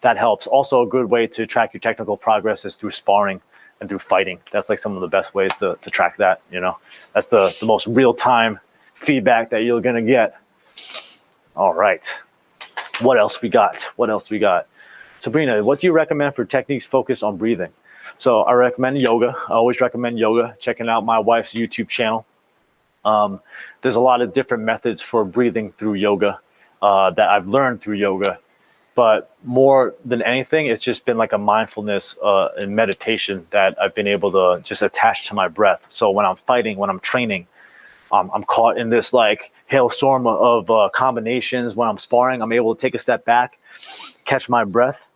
that helps. Also, a good way to track your technical progress is through sparring and through fighting. That's like some of the best ways to track that, you know. That's the most real-time feedback that you're going to get. All right. What else we got? Sabrina, what do you recommend for techniques focused on breathing? So I recommend yoga. I always recommend yoga. Checking out my wife's YouTube channel. There's a lot of different methods for breathing through yoga that I've learned through yoga. But more than anything, it's just been like a mindfulness and meditation that I've been able to just attach to my breath. So when I'm fighting, when I'm training, I'm caught in this like hailstorm of combinations. When I'm sparring, I'm able to take a step back, catch my breath,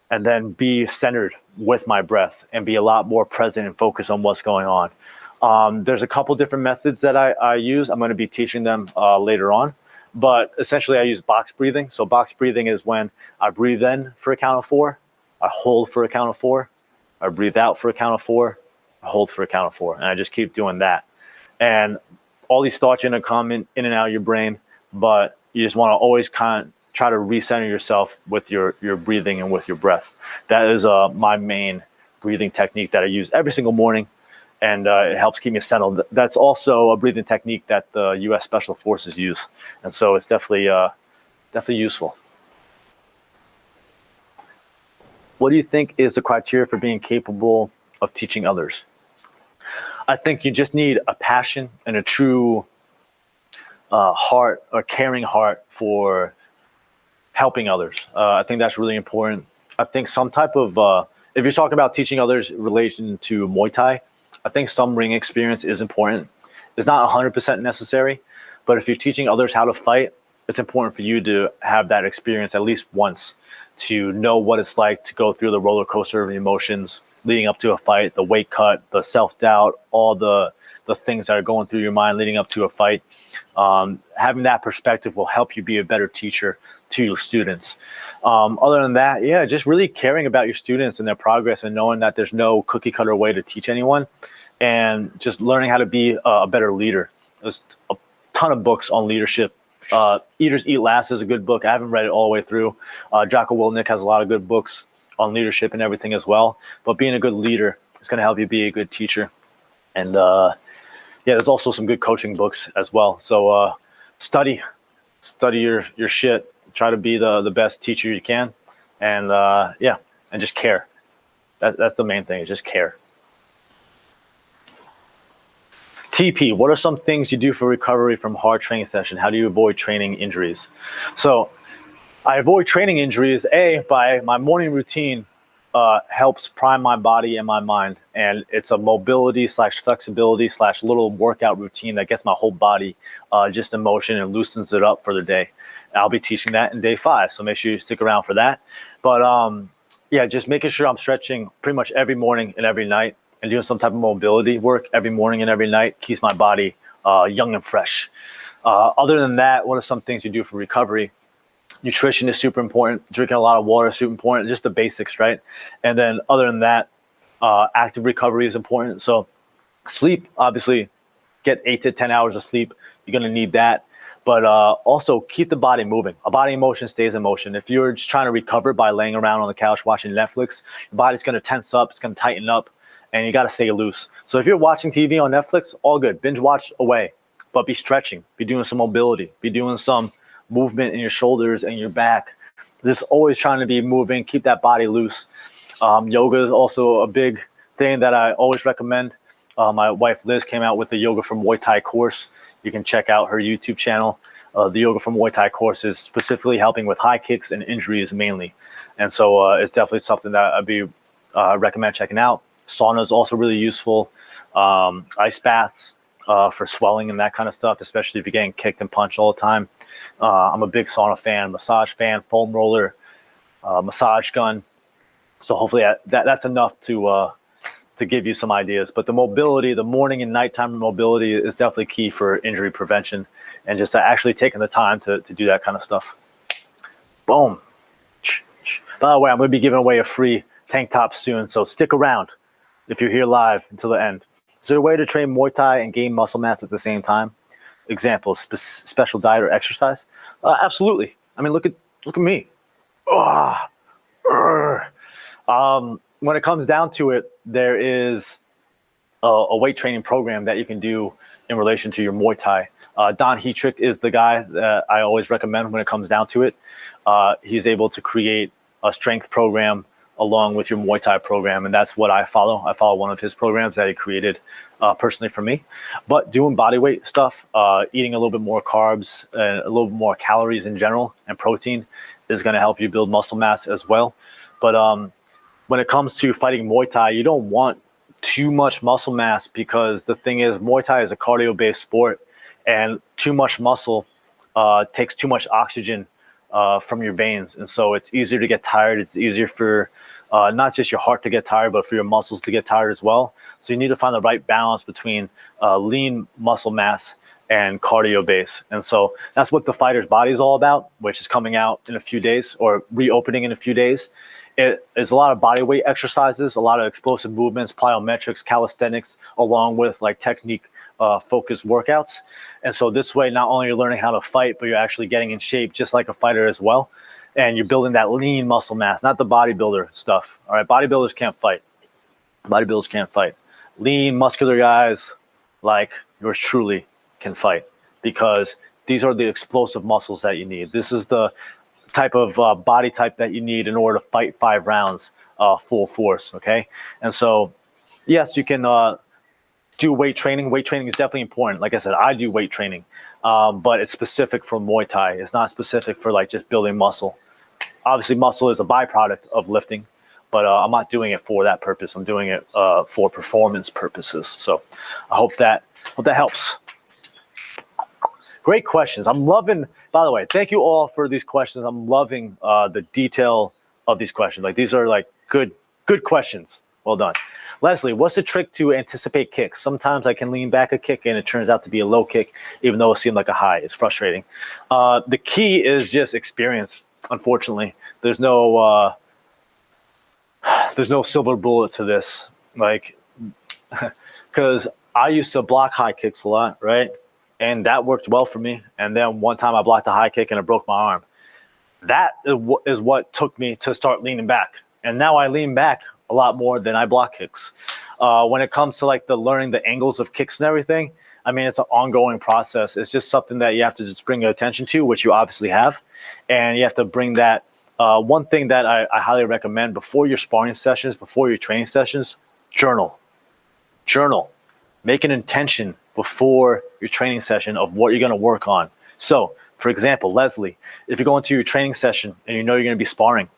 and then be centered with my breath and be a lot more present and focused on what's going on. There's a couple different methods that I use. I'm going to be teaching them later on. But essentially, I use box breathing. So box breathing is when I breathe in for a count of 4, I hold for a count of 4, I breathe out for a count of 4, I hold for a count of 4, and I just keep doing that. And all these thoughts are going to come in and out of your brain, but you just want to always kind of try to recenter yourself with your breathing and with your breath. That is my main breathing technique that I use every single morning. And it helps keep me settled. That's also a breathing technique that the U.S. Special Forces use, and so it's definitely useful. What do you think is the criteria for being capable of teaching others? I think you just need a passion and a true heart or caring heart for helping others. I think that's really important. I think some type of if you're talking about teaching others in relation to Muay Thai, I think some ring experience is important. It's not 100% necessary, but if you're teaching others how to fight, it's important for you to have that experience at least once, to know what it's like to go through the roller coaster of emotions leading up to a fight, the weight cut, the self-doubt, all the things that are going through your mind leading up to a fight. Having that perspective will help you be a better teacher to your students. Other than that, yeah, just really caring about your students and their progress and knowing that there's no cookie cutter way to teach anyone, and just learning how to be a better leader. There's a ton of books on leadership. Eaters Eat Last is a good book. I haven't read it all the way through. Jocko Willink has a lot of good books on leadership and everything as well. But being a good leader is going to help you be a good teacher. And yeah, there's also some good coaching books as well. So study your shit. Try to be the best teacher you can, and yeah, and just care. That's the main thing. Is just care. TP, what are some things you do for recovery from hard training session? How do you avoid training injuries? So I avoid training injuries, by my morning routine helps prime my body and my mind. And it's a mobility / flexibility / little workout routine that gets my whole body just in motion and loosens it up for the day. I'll be teaching that in day 5. So make sure you stick around for that. But yeah, just making sure I'm stretching pretty much every morning and every night and doing some type of mobility work every morning and every night keeps my body young and fresh. Other than that, what are some things you do for recovery? Nutrition is super important. Drinking a lot of water is super important. Just the basics, right? And then other than that, active recovery is important. So sleep, obviously, get 8 to 10 hours of sleep. You're going to need that. But also keep the body moving. A body in motion stays in motion. If you're just trying to recover by laying around on the couch watching Netflix, your body's going to tense up. It's going to tighten up. And you got to stay loose. So if you're watching TV on Netflix, all good. Binge watch away. But be stretching. Be doing some mobility. Be doing some movement in your shoulders and your back. Just always trying to be moving. Keep that body loose. Yoga is also a big thing that I always recommend. My wife Liz came out with the Yoga for Muay Thai course. You can check out her YouTube channel. The Yoga for Muay Thai course is specifically helping with high kicks and injuries mainly. And so it's definitely something that I'd recommend checking out. Sauna is also really useful. Ice baths for swelling and that kind of stuff, especially if you're getting kicked and punched all the time. I'm a big sauna fan, massage fan, foam roller, massage gun. So hopefully that's enough to give you some ideas. But the mobility, the morning and nighttime mobility is definitely key for injury prevention and just actually taking the time to do that kind of stuff. Boom. By the way, I'm going to be giving away a free tank top soon, so stick around if you're here live until the end. Is there a way to train Muay Thai and gain muscle mass at the same time? Example, special diet or exercise? Absolutely. I mean, look at me. When it comes down to it, there is a weight training program that you can do in relation to your Muay Thai. Don Heatrick is the guy that I always recommend when it comes down to it. He's able to create a strength program along with your Muay Thai program, and that's what I follow. I follow one of his programs that he created personally for me. But doing body weight stuff, eating a little bit more carbs, and a little bit more calories in general, and protein is going to help you build muscle mass as well. But when it comes to fighting Muay Thai, you don't want too much muscle mass because the thing is, Muay Thai is a cardio-based sport, and too much muscle takes too much oxygen from your veins, and so it's easier to get tired. It's easier for not just your heart to get tired, but for your muscles to get tired as well. So you need to find the right balance between lean muscle mass and cardio base. And so that's what the fighter's body is all about, which is coming out in a few days or reopening in a few days. It is a lot of body weight exercises, a lot of explosive movements, plyometrics, calisthenics, along with like technique focused workouts. And so this way, not only you're learning how to fight, but you're actually getting in shape just like a fighter as well. And you're building that lean muscle mass, not the bodybuilder stuff. All right, bodybuilders can't fight. Bodybuilders can't fight. Lean, muscular guys like yours truly can fight because these are the explosive muscles that you need. This is the type of body type that you need in order to fight 5 rounds full force, okay? And so, yes, you can do weight training. Weight training is definitely important. Like I said, I do weight training, but it's specific for Muay Thai. It's not specific for like just building muscle. Obviously, muscle is a byproduct of lifting, but I'm not doing it for that purpose. I'm doing it for performance purposes. So I hope that helps. Great questions. I'm loving, by the way, thank you all for these questions. I'm loving the detail of these questions. Like these are like good questions. Well done. Leslie, what's the trick to anticipate kicks? Sometimes I can lean back a kick and it turns out to be a low kick, even though it seemed like a high. It's frustrating. The key is just experience. Unfortunately, there's no silver bullet to this. Like, because I used to block high kicks a lot, right? And that worked well for me. And then one time I blocked a high kick and it broke my arm. That is what took me to start leaning back. And now I lean back a lot more than I block kicks. When it comes to like the learning the angles of kicks and everything, I mean, it's an ongoing process. It's just something that you have to just bring your attention to, which you obviously have. And you have to bring that. One thing that I highly recommend before your sparring sessions, before your training sessions, journal. Make an intention before your training session of what you're going to work on. So, for example, Leslie, if you go into your training session and you know you're going to be sparring,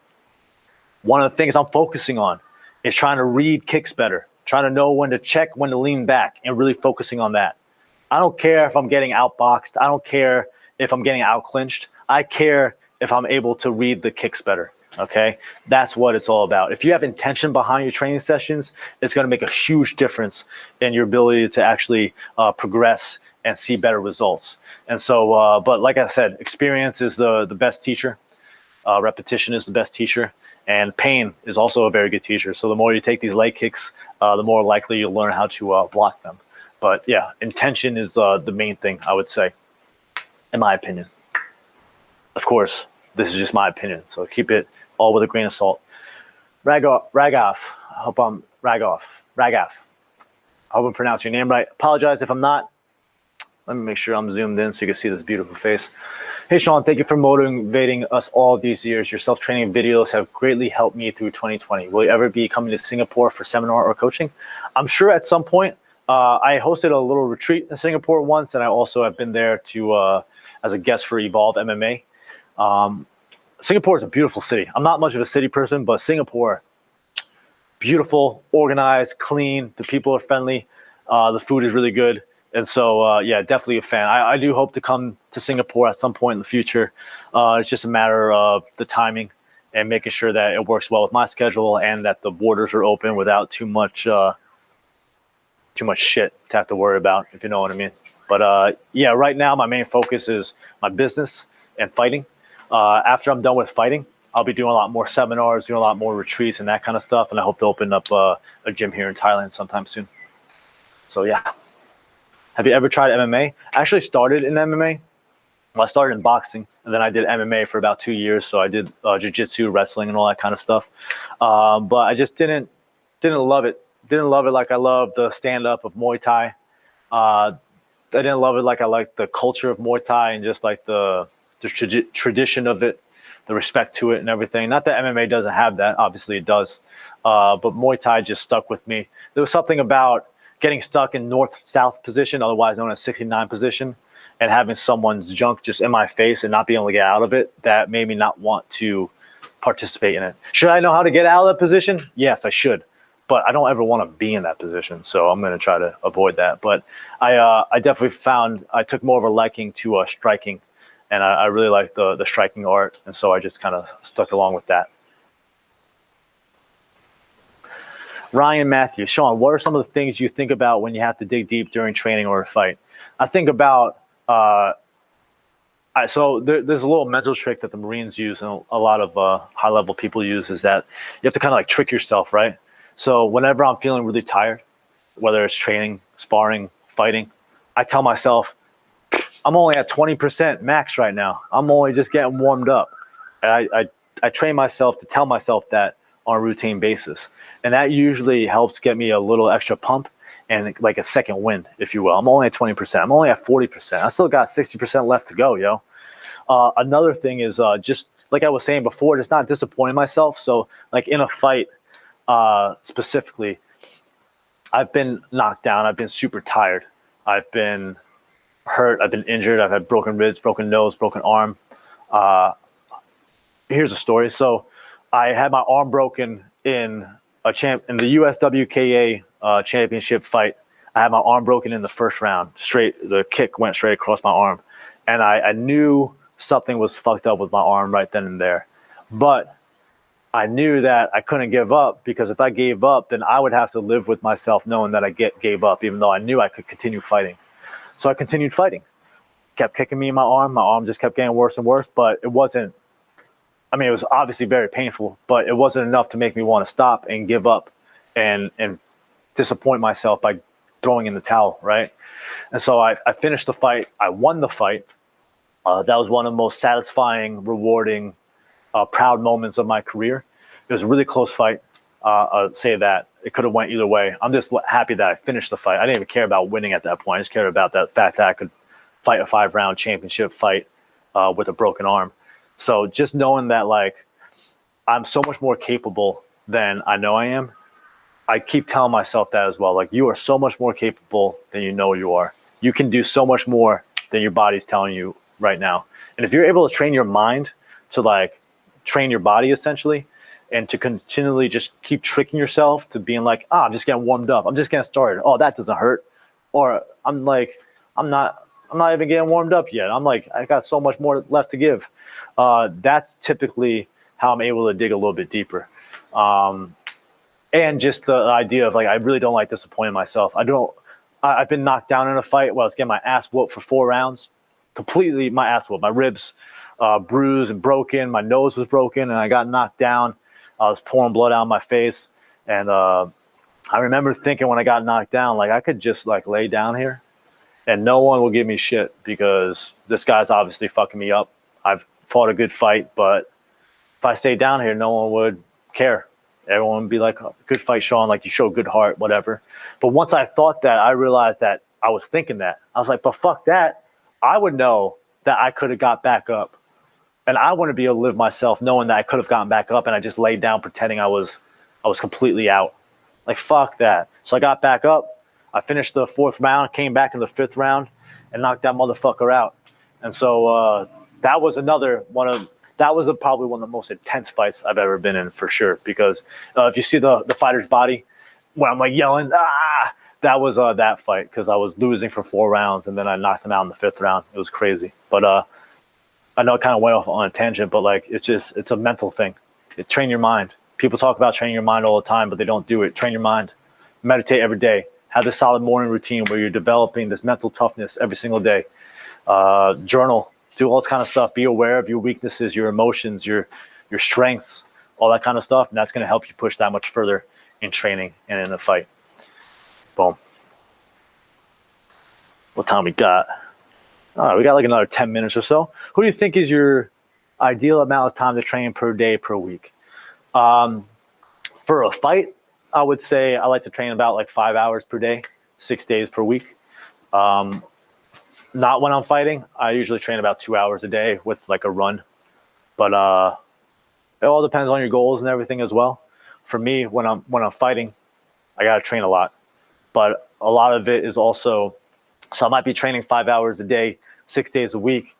one of the things I'm focusing on is trying to read kicks better, trying to know when to check, when to lean back, and really focusing on that. I don't care if I'm getting outboxed. I don't care if I'm getting outclinched. I care if I'm able to read the kicks better. Okay, that's what it's all about. If you have intention behind your training sessions, it's going to make a huge difference in your ability to actually progress and see better results. And so, but like I said, experience is the best teacher. Repetition is the best teacher, and pain is also a very good teacher. So the more you take these leg kicks, the more likely you'll learn how to block them. But yeah, intention is the main thing, I would say, in my opinion. Of course, this is just my opinion, so keep it all with a grain of salt. Ragaf. I hope I'm Ragaf. I hope I'm pronouncing your name right. Apologize if I'm not. Let me make sure I'm zoomed in so you can see this beautiful face. Hey, Sean, thank you for motivating us all these years. Your self-training videos have greatly helped me through 2020. Will you ever be coming to Singapore for seminar or coaching? I'm sure at some point. I hosted a little retreat in Singapore once, and I also have been there to as a guest for Evolve MMA. Singapore is a beautiful city. I'm not much of a city person, but Singapore, beautiful, organized, clean. The people are friendly. The food is really good. And so, yeah, definitely a fan. I do hope to come to Singapore at some point in the future. It's just a matter of the timing and making sure that it works well with my schedule and that the borders are open without too much shit to have to worry about, if you know what I mean. But yeah, right now my main focus is my business and fighting. After I'm done with fighting, I'll be doing a lot more seminars, doing a lot more retreats and that kind of stuff. And I hope to open up a gym here in Thailand sometime soon. So yeah. Have you ever tried MMA? I actually started in MMA. Well, I started in boxing, and then I did MMA for about 2 years. So I did jiu-jitsu, wrestling, and all that kind of stuff. But I just didn't love it. Didn't love it like I love the stand-up of Muay Thai. I didn't love it like I liked the culture of Muay Thai and just like the tradition of it, the respect to it and everything. Not that MMA doesn't have that. Obviously it does. But Muay Thai just stuck with me. There was something about getting stuck in north-south position, otherwise known as 69 position, and having someone's junk just in my face and not being able to get out of it, that made me not want to participate in it. Should I know how to get out of that position? Yes, I should. But I don't ever want to be in that position, so I'm going to try to avoid that. But I definitely found I took more of a liking to striking, and I really like the striking art, and so I just kind of stuck along with that. Ryan Matthews, Sean, what are some of the things you think about when you have to dig deep during training or a fight? I think about so there's a little mental trick that the Marines use and a lot of high-level people use, is that you have to kind of like trick yourself, right? So whenever I'm feeling really tired, whether it's training, sparring, fighting, I tell myself, I'm only at 20% max right now. I'm only just getting warmed up. And I train myself to tell myself that on a routine basis. And that usually helps get me a little extra pump and like a second wind, if you will. I'm only at 20%. I'm only at 40%. I still got 60% left to go, yo. Another thing is just like I was saying before, just not disappointing myself. So like in a fight specifically, I've been knocked down. I've been super tired. I've been hurt. I've been injured. I've had broken ribs, broken nose, broken arm. Here's a story. So I had my arm broken in in the USWKA championship fight. I had my arm broken in the first round. The kick went straight across my arm, and I knew something was fucked up with my arm right then and there. But I knew that I couldn't give up, because if I gave up, then I would have to live with myself knowing that I gave up, even though I knew I could continue fighting. So I continued fighting. Kept kicking me in my arm. My arm just kept getting worse and worse, but it wasn't. I mean, it was obviously very painful, but it wasn't enough to make me want to stop and give up and disappoint myself by throwing in the towel, right? And so I finished the fight. I won the fight. That was one of the most satisfying, rewarding, proud moments of my career. It was a really close fight. say that it could have went either way. I'm just happy that I finished the fight. I didn't even care about winning at that point. I just cared about that fact that I could fight a 5-round championship fight with a broken arm. So just knowing that, like, I'm so much more capable than I know I am, I keep telling myself that as well. Like, you are so much more capable than you know you are. You can do so much more than your body's telling you right now. And if you're able to train your mind to, like, train your body essentially, and to continually just keep tricking yourself to being like, I'm just getting warmed up, I'm just getting started, oh, that doesn't hurt, or I'm not even getting warmed up yet, I'm like, I got so much more left to give. That's typically how I'm able to dig a little bit deeper. And just the idea of, like, I really don't like disappointing myself. I've been knocked down in a fight while I was getting my ass whooped for 4 rounds, completely my ass whooped, my ribs bruised and broken, my nose was broken, and I got knocked down. I was pouring blood out of my face, and I remember thinking when I got knocked down, like, I could just, like, lay down here and no one will give me shit because this guy's obviously fucking me up. I've fought a good fight, but if I stay down here, no one would care. Everyone would be like, oh, good fight, Sean, like, you show good heart, whatever. But once I thought that, I realized that I was thinking that. I was like, but fuck that. I would know that I could have got back up. And I want to be able to live myself knowing that I could have gotten back up and I just laid down pretending I was completely out. Like, fuck that. So I got back up. I finished the 4th round, came back in the 5th round, and knocked that motherfucker out. And so that was probably one of the most intense fights I've ever been in, for sure. Because if you see the fighter's body, when I'm, like, yelling, that was that fight, because I was losing for 4 rounds, and then I knocked him out in the 5th round. It was crazy. But I know it kind of went off on a tangent, but, like, it's a mental thing. Train your mind. People talk about training your mind all the time, but they don't do it. Train your mind. Meditate every day. Have this solid morning routine where you're developing this mental toughness every single day. Journal. Do all this kind of stuff. Be aware of your weaknesses, your emotions, your strengths, all that kind of stuff, and that's going to help you push that much further in training and in a fight. Boom. What time we got? All right, we got like another 10 minutes or so. Who do you think is your ideal amount of time to train per day, per week? For a fight, I would say I like to train about like 5 hours per day, 6 days per week. Not when I'm fighting. I usually train about 2 hours a day with like a run. But it all depends on your goals and everything as well. For me, when I'm fighting, I gotta train a lot. But a lot of it is also, so I might be training 5 hours a day, 6 days a week,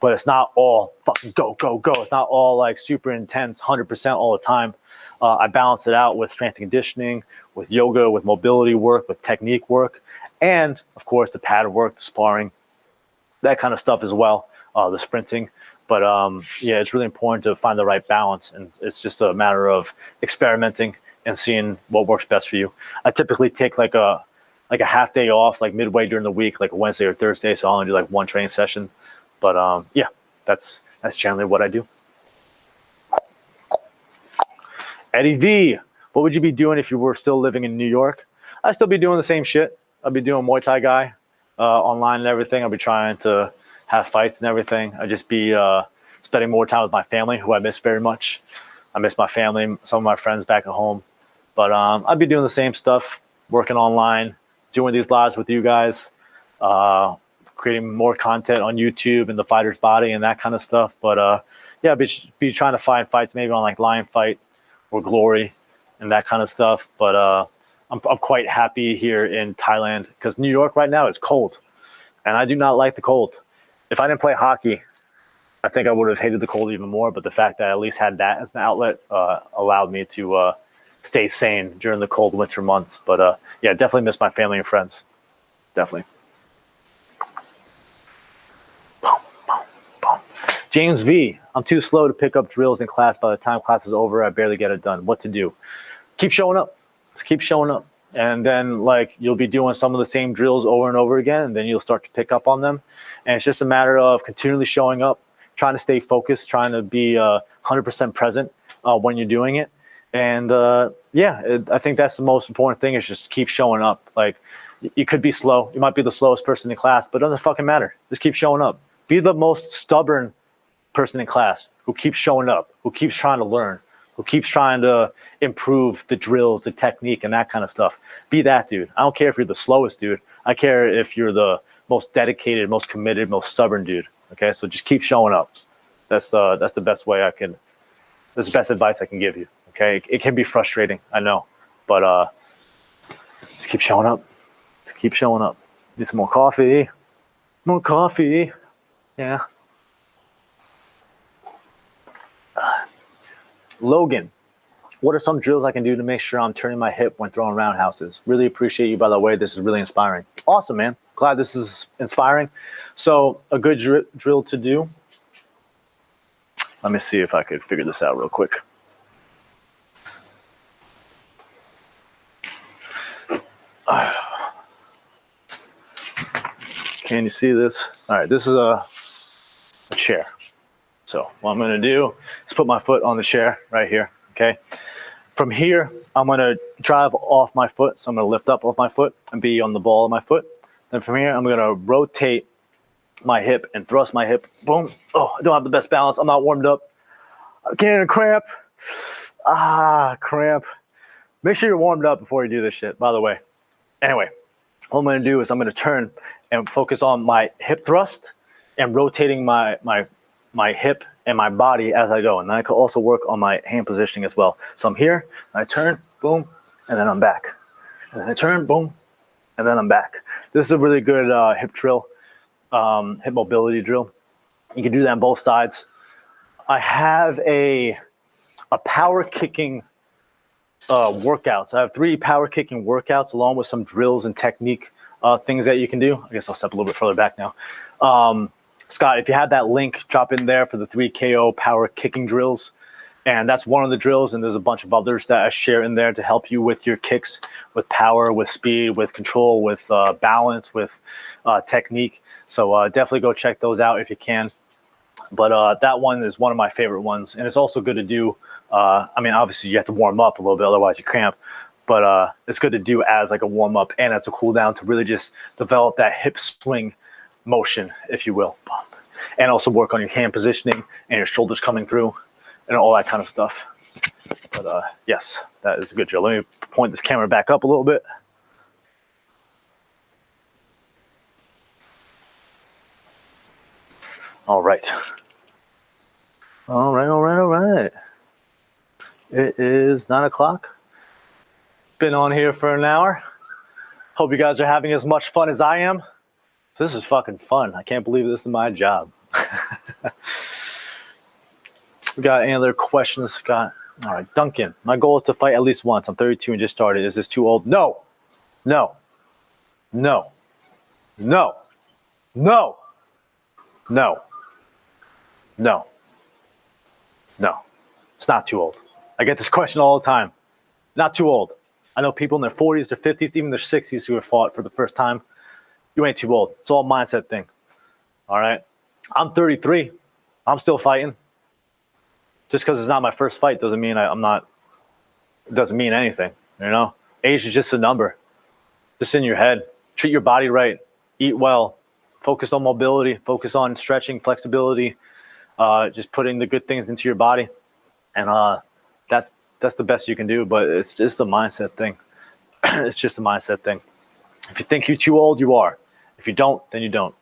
but it's not all fucking go, go, go. It's not all like super intense, 100% all the time. I balance it out with strength and conditioning, with yoga, with mobility work, with technique work, and of course the pad work, the sparring, that kind of stuff as well, the sprinting. But yeah, it's really important to find the right balance, and it's just a matter of experimenting and seeing what works best for you. I typically take like a half day off, like midway during the week, like a Wednesday or Thursday, so I only do like one training session. But yeah, that's generally what I do. Eddie V, what would you be doing if you were still living in New York? I'd still be doing the same shit. I'd be doing Muay Thai guy online and everything. I'd be trying to have fights and everything. I'd just be spending more time with my family, who I miss very much. I miss my family, some of my friends back at home. But I'd be doing the same stuff, working online, doing these lives with you guys, creating more content on YouTube and the fighter's body and that kind of stuff. But yeah, be trying to find fights maybe on like Lion Fight or Glory and that kind of stuff. But I'm quite happy here in Thailand because New York right now is cold, and I do not like the cold. If I didn't play hockey, I think I would have hated the cold even more. But the fact that I at least had that as an outlet allowed me to stay sane during the cold winter months. But yeah, definitely miss my family and friends. Definitely. James V, I'm too slow to pick up drills in class. By the time class is over, I barely get it done. What to do? Keep showing up. Just keep showing up. And then like you'll be doing some of the same drills over and over again, and then you'll start to pick up on them. And it's just a matter of continually showing up, trying to stay focused, trying to be 100% present when you're doing it. And yeah, I think that's the most important thing, is just keep showing up. Like, you could be slow. You might be the slowest person in class, but it doesn't fucking matter. Just keep showing up. Be the most stubborn person in class who keeps showing up, who keeps trying to learn, who keeps trying to improve the drills, the technique, and that kind of stuff. Be that dude. I don't care if you're the slowest dude. I care if you're the most dedicated, most committed, most stubborn dude. Okay, so just keep showing up. That's the best way I can. That's the best advice I can give you. Okay, it can be frustrating, I know, but just keep showing up. Just keep showing up. Need some more coffee. More coffee. Yeah. Logan, what are some drills I can do to make sure I'm turning my hip when throwing roundhouses? Really appreciate you, by the way. This is really inspiring. Awesome, man. Glad this is inspiring. So a good drill to do. Let me see if I could figure this out real quick. Can you see this? All right, this is a chair. So what I'm gonna do is put my foot on the chair right here, okay? From here, I'm gonna drive off my foot. So I'm gonna lift up off my foot and be on the ball of my foot. Then from here, I'm gonna rotate my hip and thrust my hip. Boom. Oh, I don't have the best balance. I'm not warmed up. I'm getting a cramp. Cramp. Make sure you're warmed up before you do this shit, by the way. Anyway, what I'm gonna do is I'm gonna turn and focus on my hip thrust and rotating my hip and my body as I go. And then I can also work on my hand positioning as well. So I'm here, I turn, boom, and then I'm back. And then I turn, boom, and then I'm back. This is a really good hip drill, hip mobility drill. You can do that on both sides. I have a power kicking workouts. I have 3 power kicking workouts along with some drills and technique things that you can do. I guess I'll step a little bit further back now. Scott, if you have that link, drop in there for the 3 KO power kicking drills. And that's one of the drills, and there's a bunch of others that I share in there to help you with your kicks, with power, with speed, with control, with balance, with technique. So definitely go check those out if you can. But that one is one of my favorite ones, and it's also good to do. I mean, obviously you have to warm up a little bit, otherwise you cramp. But it's good to do as like a warm up and as a cool down to really just develop that hip swing motion, if you will, and also work on your hand positioning and your shoulders coming through and all that kind of stuff. But yes, that is a good drill. Let me point this camera back up a little bit. All right. All right. It is 9 o'clock. Been on here for an hour. Hope you guys are having as much fun as I am. This is fucking fun. I can't believe this is my job. We got any other questions, Scott? All right, Duncan. My goal is to fight at least once. I'm 32 and just started. Is this too old? No. It's not too old. I get this question all the time. Not too old. I know people in their 40s, their 50s, even their 60s who have fought for the first time. You ain't too old. It's all a mindset thing. All right. I'm 33. I'm still fighting. Just because it's not my first fight doesn't mean I'm not. It doesn't mean anything. You know, age is just a number. Just in your head. Treat your body right. Eat well. Focus on mobility. Focus on stretching, flexibility. Just putting the good things into your body, and that's the best you can do. But it's just a mindset thing. It's just a mindset thing. If you think you're too old, you are. If you don't, then you don't.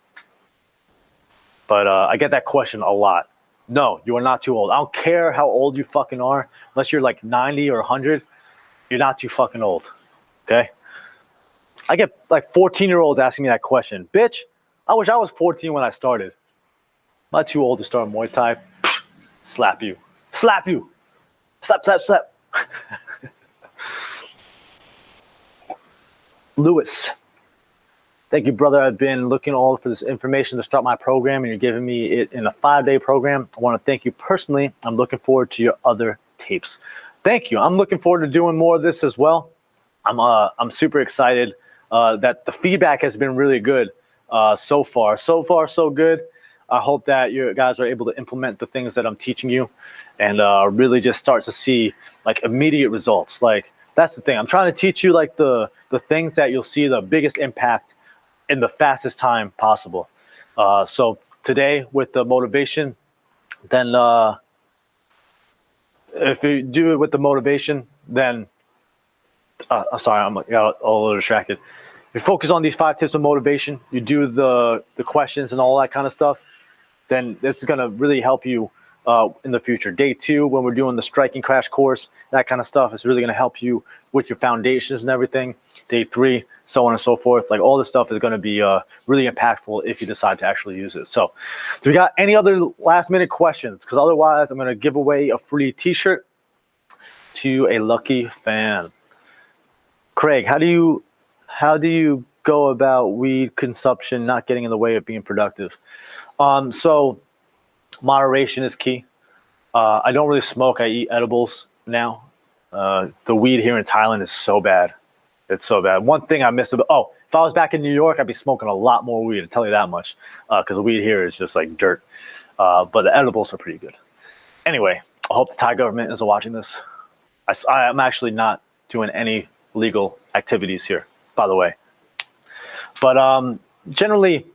But I get that question a lot. No, you are not too old. I don't care how old you fucking are. Unless you're like 90 or 100, you're not too fucking old. Okay? I get like 14-year-olds asking me that question. Bitch, I wish I was 14 when I started. I'm not too old to start Muay Thai. Slap you. Slap you. Slap. Lewis. Thank you, brother. I've been looking all for this information to start my program, and you're giving me it in a 5-day program. I want to thank you personally. I'm looking forward to your other tapes. Thank you. I'm looking forward to doing more of this as well. I'm super excited that the feedback has been really good so far. So far, so good. I hope that you guys are able to implement the things that I'm teaching you and really just start to see like immediate results. Like that's the thing. I'm trying to teach you like the things that you'll see the biggest impact in the fastest time possible. So today with the motivation, then if you do it with the motivation, then sorry, I got a little distracted. If you focus on these 5 tips of motivation, you do the questions and all that kind of stuff, then it's going to really help you in the future. Day 2, when we're doing the striking crash course, that kind of stuff is really going to help you with your foundations and everything. Day 3, so on and so forth. Like all this stuff is going to be really impactful if you decide to actually use it. So, do we got any other last minute questions? Because otherwise, I'm going to give away a free T-shirt to a lucky fan. Craig, how do you go about weed consumption not getting in the way of being productive? So moderation is key. I don't really smoke. I eat edibles now. The weed here in Thailand is so bad. It's so bad. One thing I miss about, if I was back in New York, I'd be smoking a lot more weed, I'll tell you that much, because the weed here is just like dirt. But the edibles are pretty good. Anyway, I hope the Thai government isn't watching this. I'm actually not doing any legal activities here, by the way. But generally,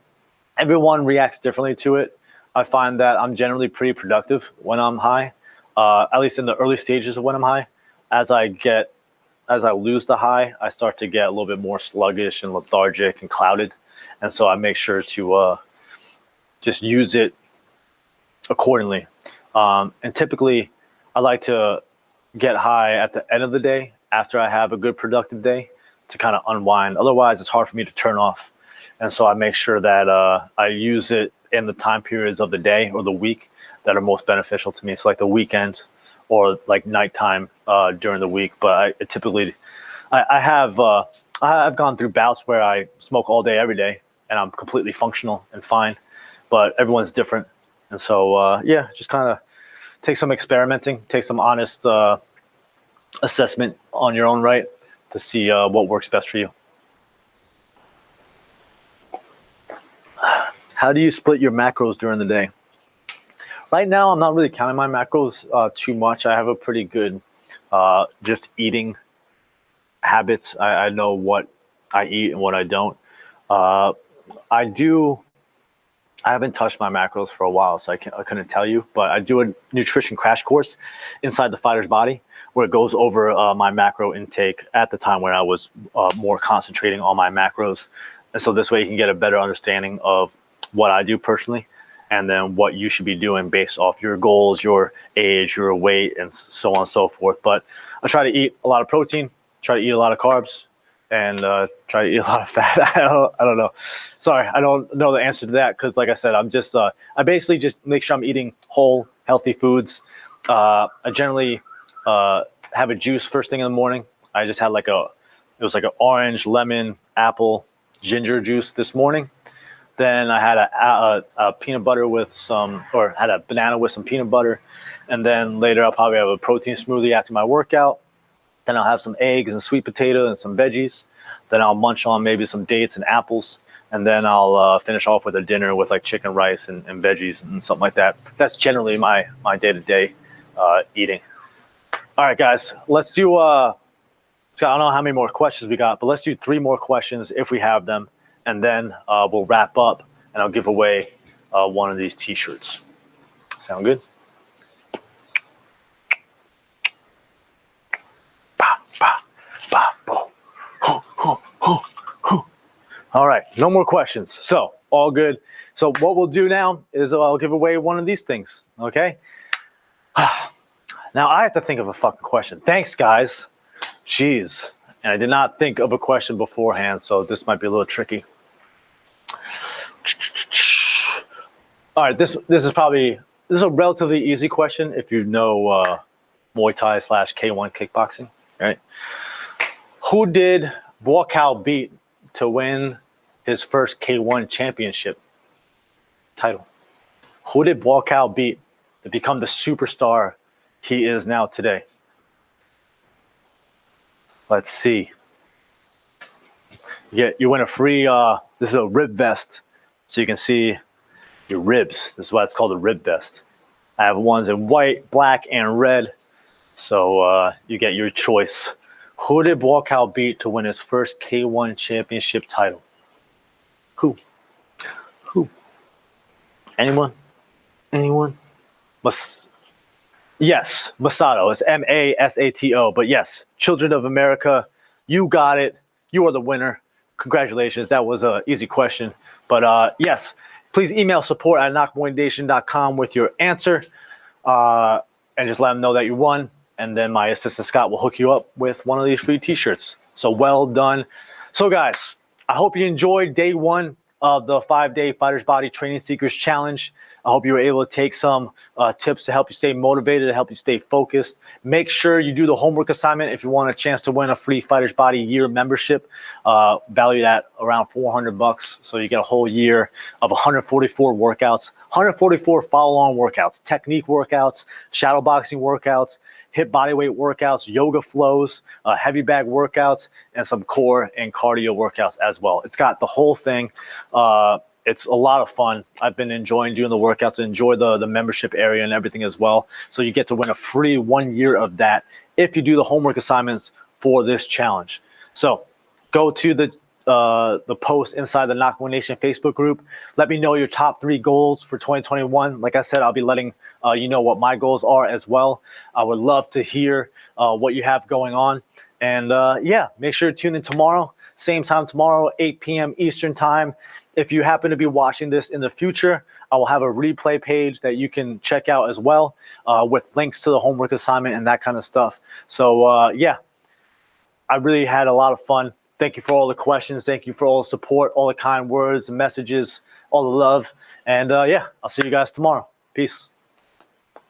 everyone reacts differently to it. I find that I'm generally pretty productive when I'm high, at least in the early stages of when I'm high. As I lose the high, I start to get a little bit more sluggish and lethargic and clouded. And so I make sure to just use it accordingly. And typically, I like to get high at the end of the day after I have a good productive day to kind of unwind. Otherwise, it's hard for me to turn off. And so I make sure that I use it in the time periods of the day or the week that are most beneficial to me. So like the weekend or like nighttime during the week. But I've gone through bouts where I smoke all day, every day, and I'm completely functional and fine. But everyone's different. And so, just kind of take some experimenting, take some honest assessment on your own right to see what works best for you. How do you split your macros during the day? Right now, I'm not really counting my macros too much. I have a pretty good just eating habits. I know what I eat and what I don't. I haven't touched my macros for a while, so I couldn't tell you. But I do a nutrition crash course inside the fighter's body where it goes over my macro intake at the time when I was more concentrating on my macros. And so this way you can get a better understanding of what I do personally and then what you should be doing based off your goals, your age, your weight, and so on and so forth. But I try to eat a lot of protein, try to eat a lot of carbs, and try to eat a lot of fat. I don't know. Sorry, I don't know the answer to that because, like I said, I'm just I basically just make sure I'm eating whole, healthy foods. I generally have a juice first thing in the morning. I just had it was like an orange, lemon, apple, ginger juice this morning. Then I had a peanut butter with had a banana with some peanut butter. And then later I'll probably have a protein smoothie after my workout. Then I'll have some eggs and sweet potato and some veggies. Then I'll munch on maybe some dates and apples. And then I'll finish off with a dinner with like chicken, rice, and veggies and something like that. That's generally my day-to-day eating. All right, guys, let's do, I don't know how many more questions we got, but let's do 3 more questions if we have them. And then we'll wrap up and I'll give away one of these T-shirts. Sound good? All right, no more questions. So all good. So what we'll do now is I'll give away one of these things, okay? Now I have to think of a fucking question. Thanks, guys. Jeez. And I did not think of a question beforehand, so this might be a little tricky. All right, this is a relatively easy question if you know Muay Thai / K1 kickboxing, right? Who did Buakaw beat to win his first K1 championship title? Who did Buakaw beat to become the superstar he is now today? Let's see. You win a free, this is a rib vest. So you can see your ribs. This is why it's called a rib vest. I have ones in white, black, and red. So you get your choice. Who did Buakaw beat to win his first K1 championship title? Who? Anyone? Yes, Masato. It's Masato. But yes, Children of America, you got it. You are the winner. Congratulations. That was an easy question. But yes, please email support@knockmotivation.com with your answer, and just let them know that you won. And then my assistant Scott will hook you up with one of these free t-shirts. So well done. So guys, I hope you enjoyed day one of the 5-day Fighter's Body Training Secrets Challenge. I hope you were able to take some tips to help you stay motivated, to help you stay focused. Make sure you do the homework assignment if you want a chance to win a free Fighter's Body year membership, valued at around $400. So you get a whole year of 144 workouts, 144 follow-on workouts, technique workouts, shadow boxing workouts, hip bodyweight workouts, yoga flows, heavy bag workouts, and some core and cardio workouts as well. It's got the whole thing. It's a lot of fun. I've been enjoying doing the workouts, enjoy the membership area and everything as well. So you get to win a free 1 year of that if you do the homework assignments for this challenge. So go to the post inside the Knock One Nation Facebook group. Let me know your top 3 goals for 2021. Like I said, I'll be letting you know what my goals are as well. I would love to hear what you have going on. And yeah, make sure to tune in tomorrow. Same time tomorrow, 8 p.m. Eastern time. If you happen to be watching this in the future, I will have a replay page that you can check out as well, with links to the homework assignment and that kind of stuff. So yeah, I really had a lot of fun. Thank you for all the questions. Thank you for all the support, all the kind words, the messages, all the love. And yeah, I'll see you guys tomorrow. Peace.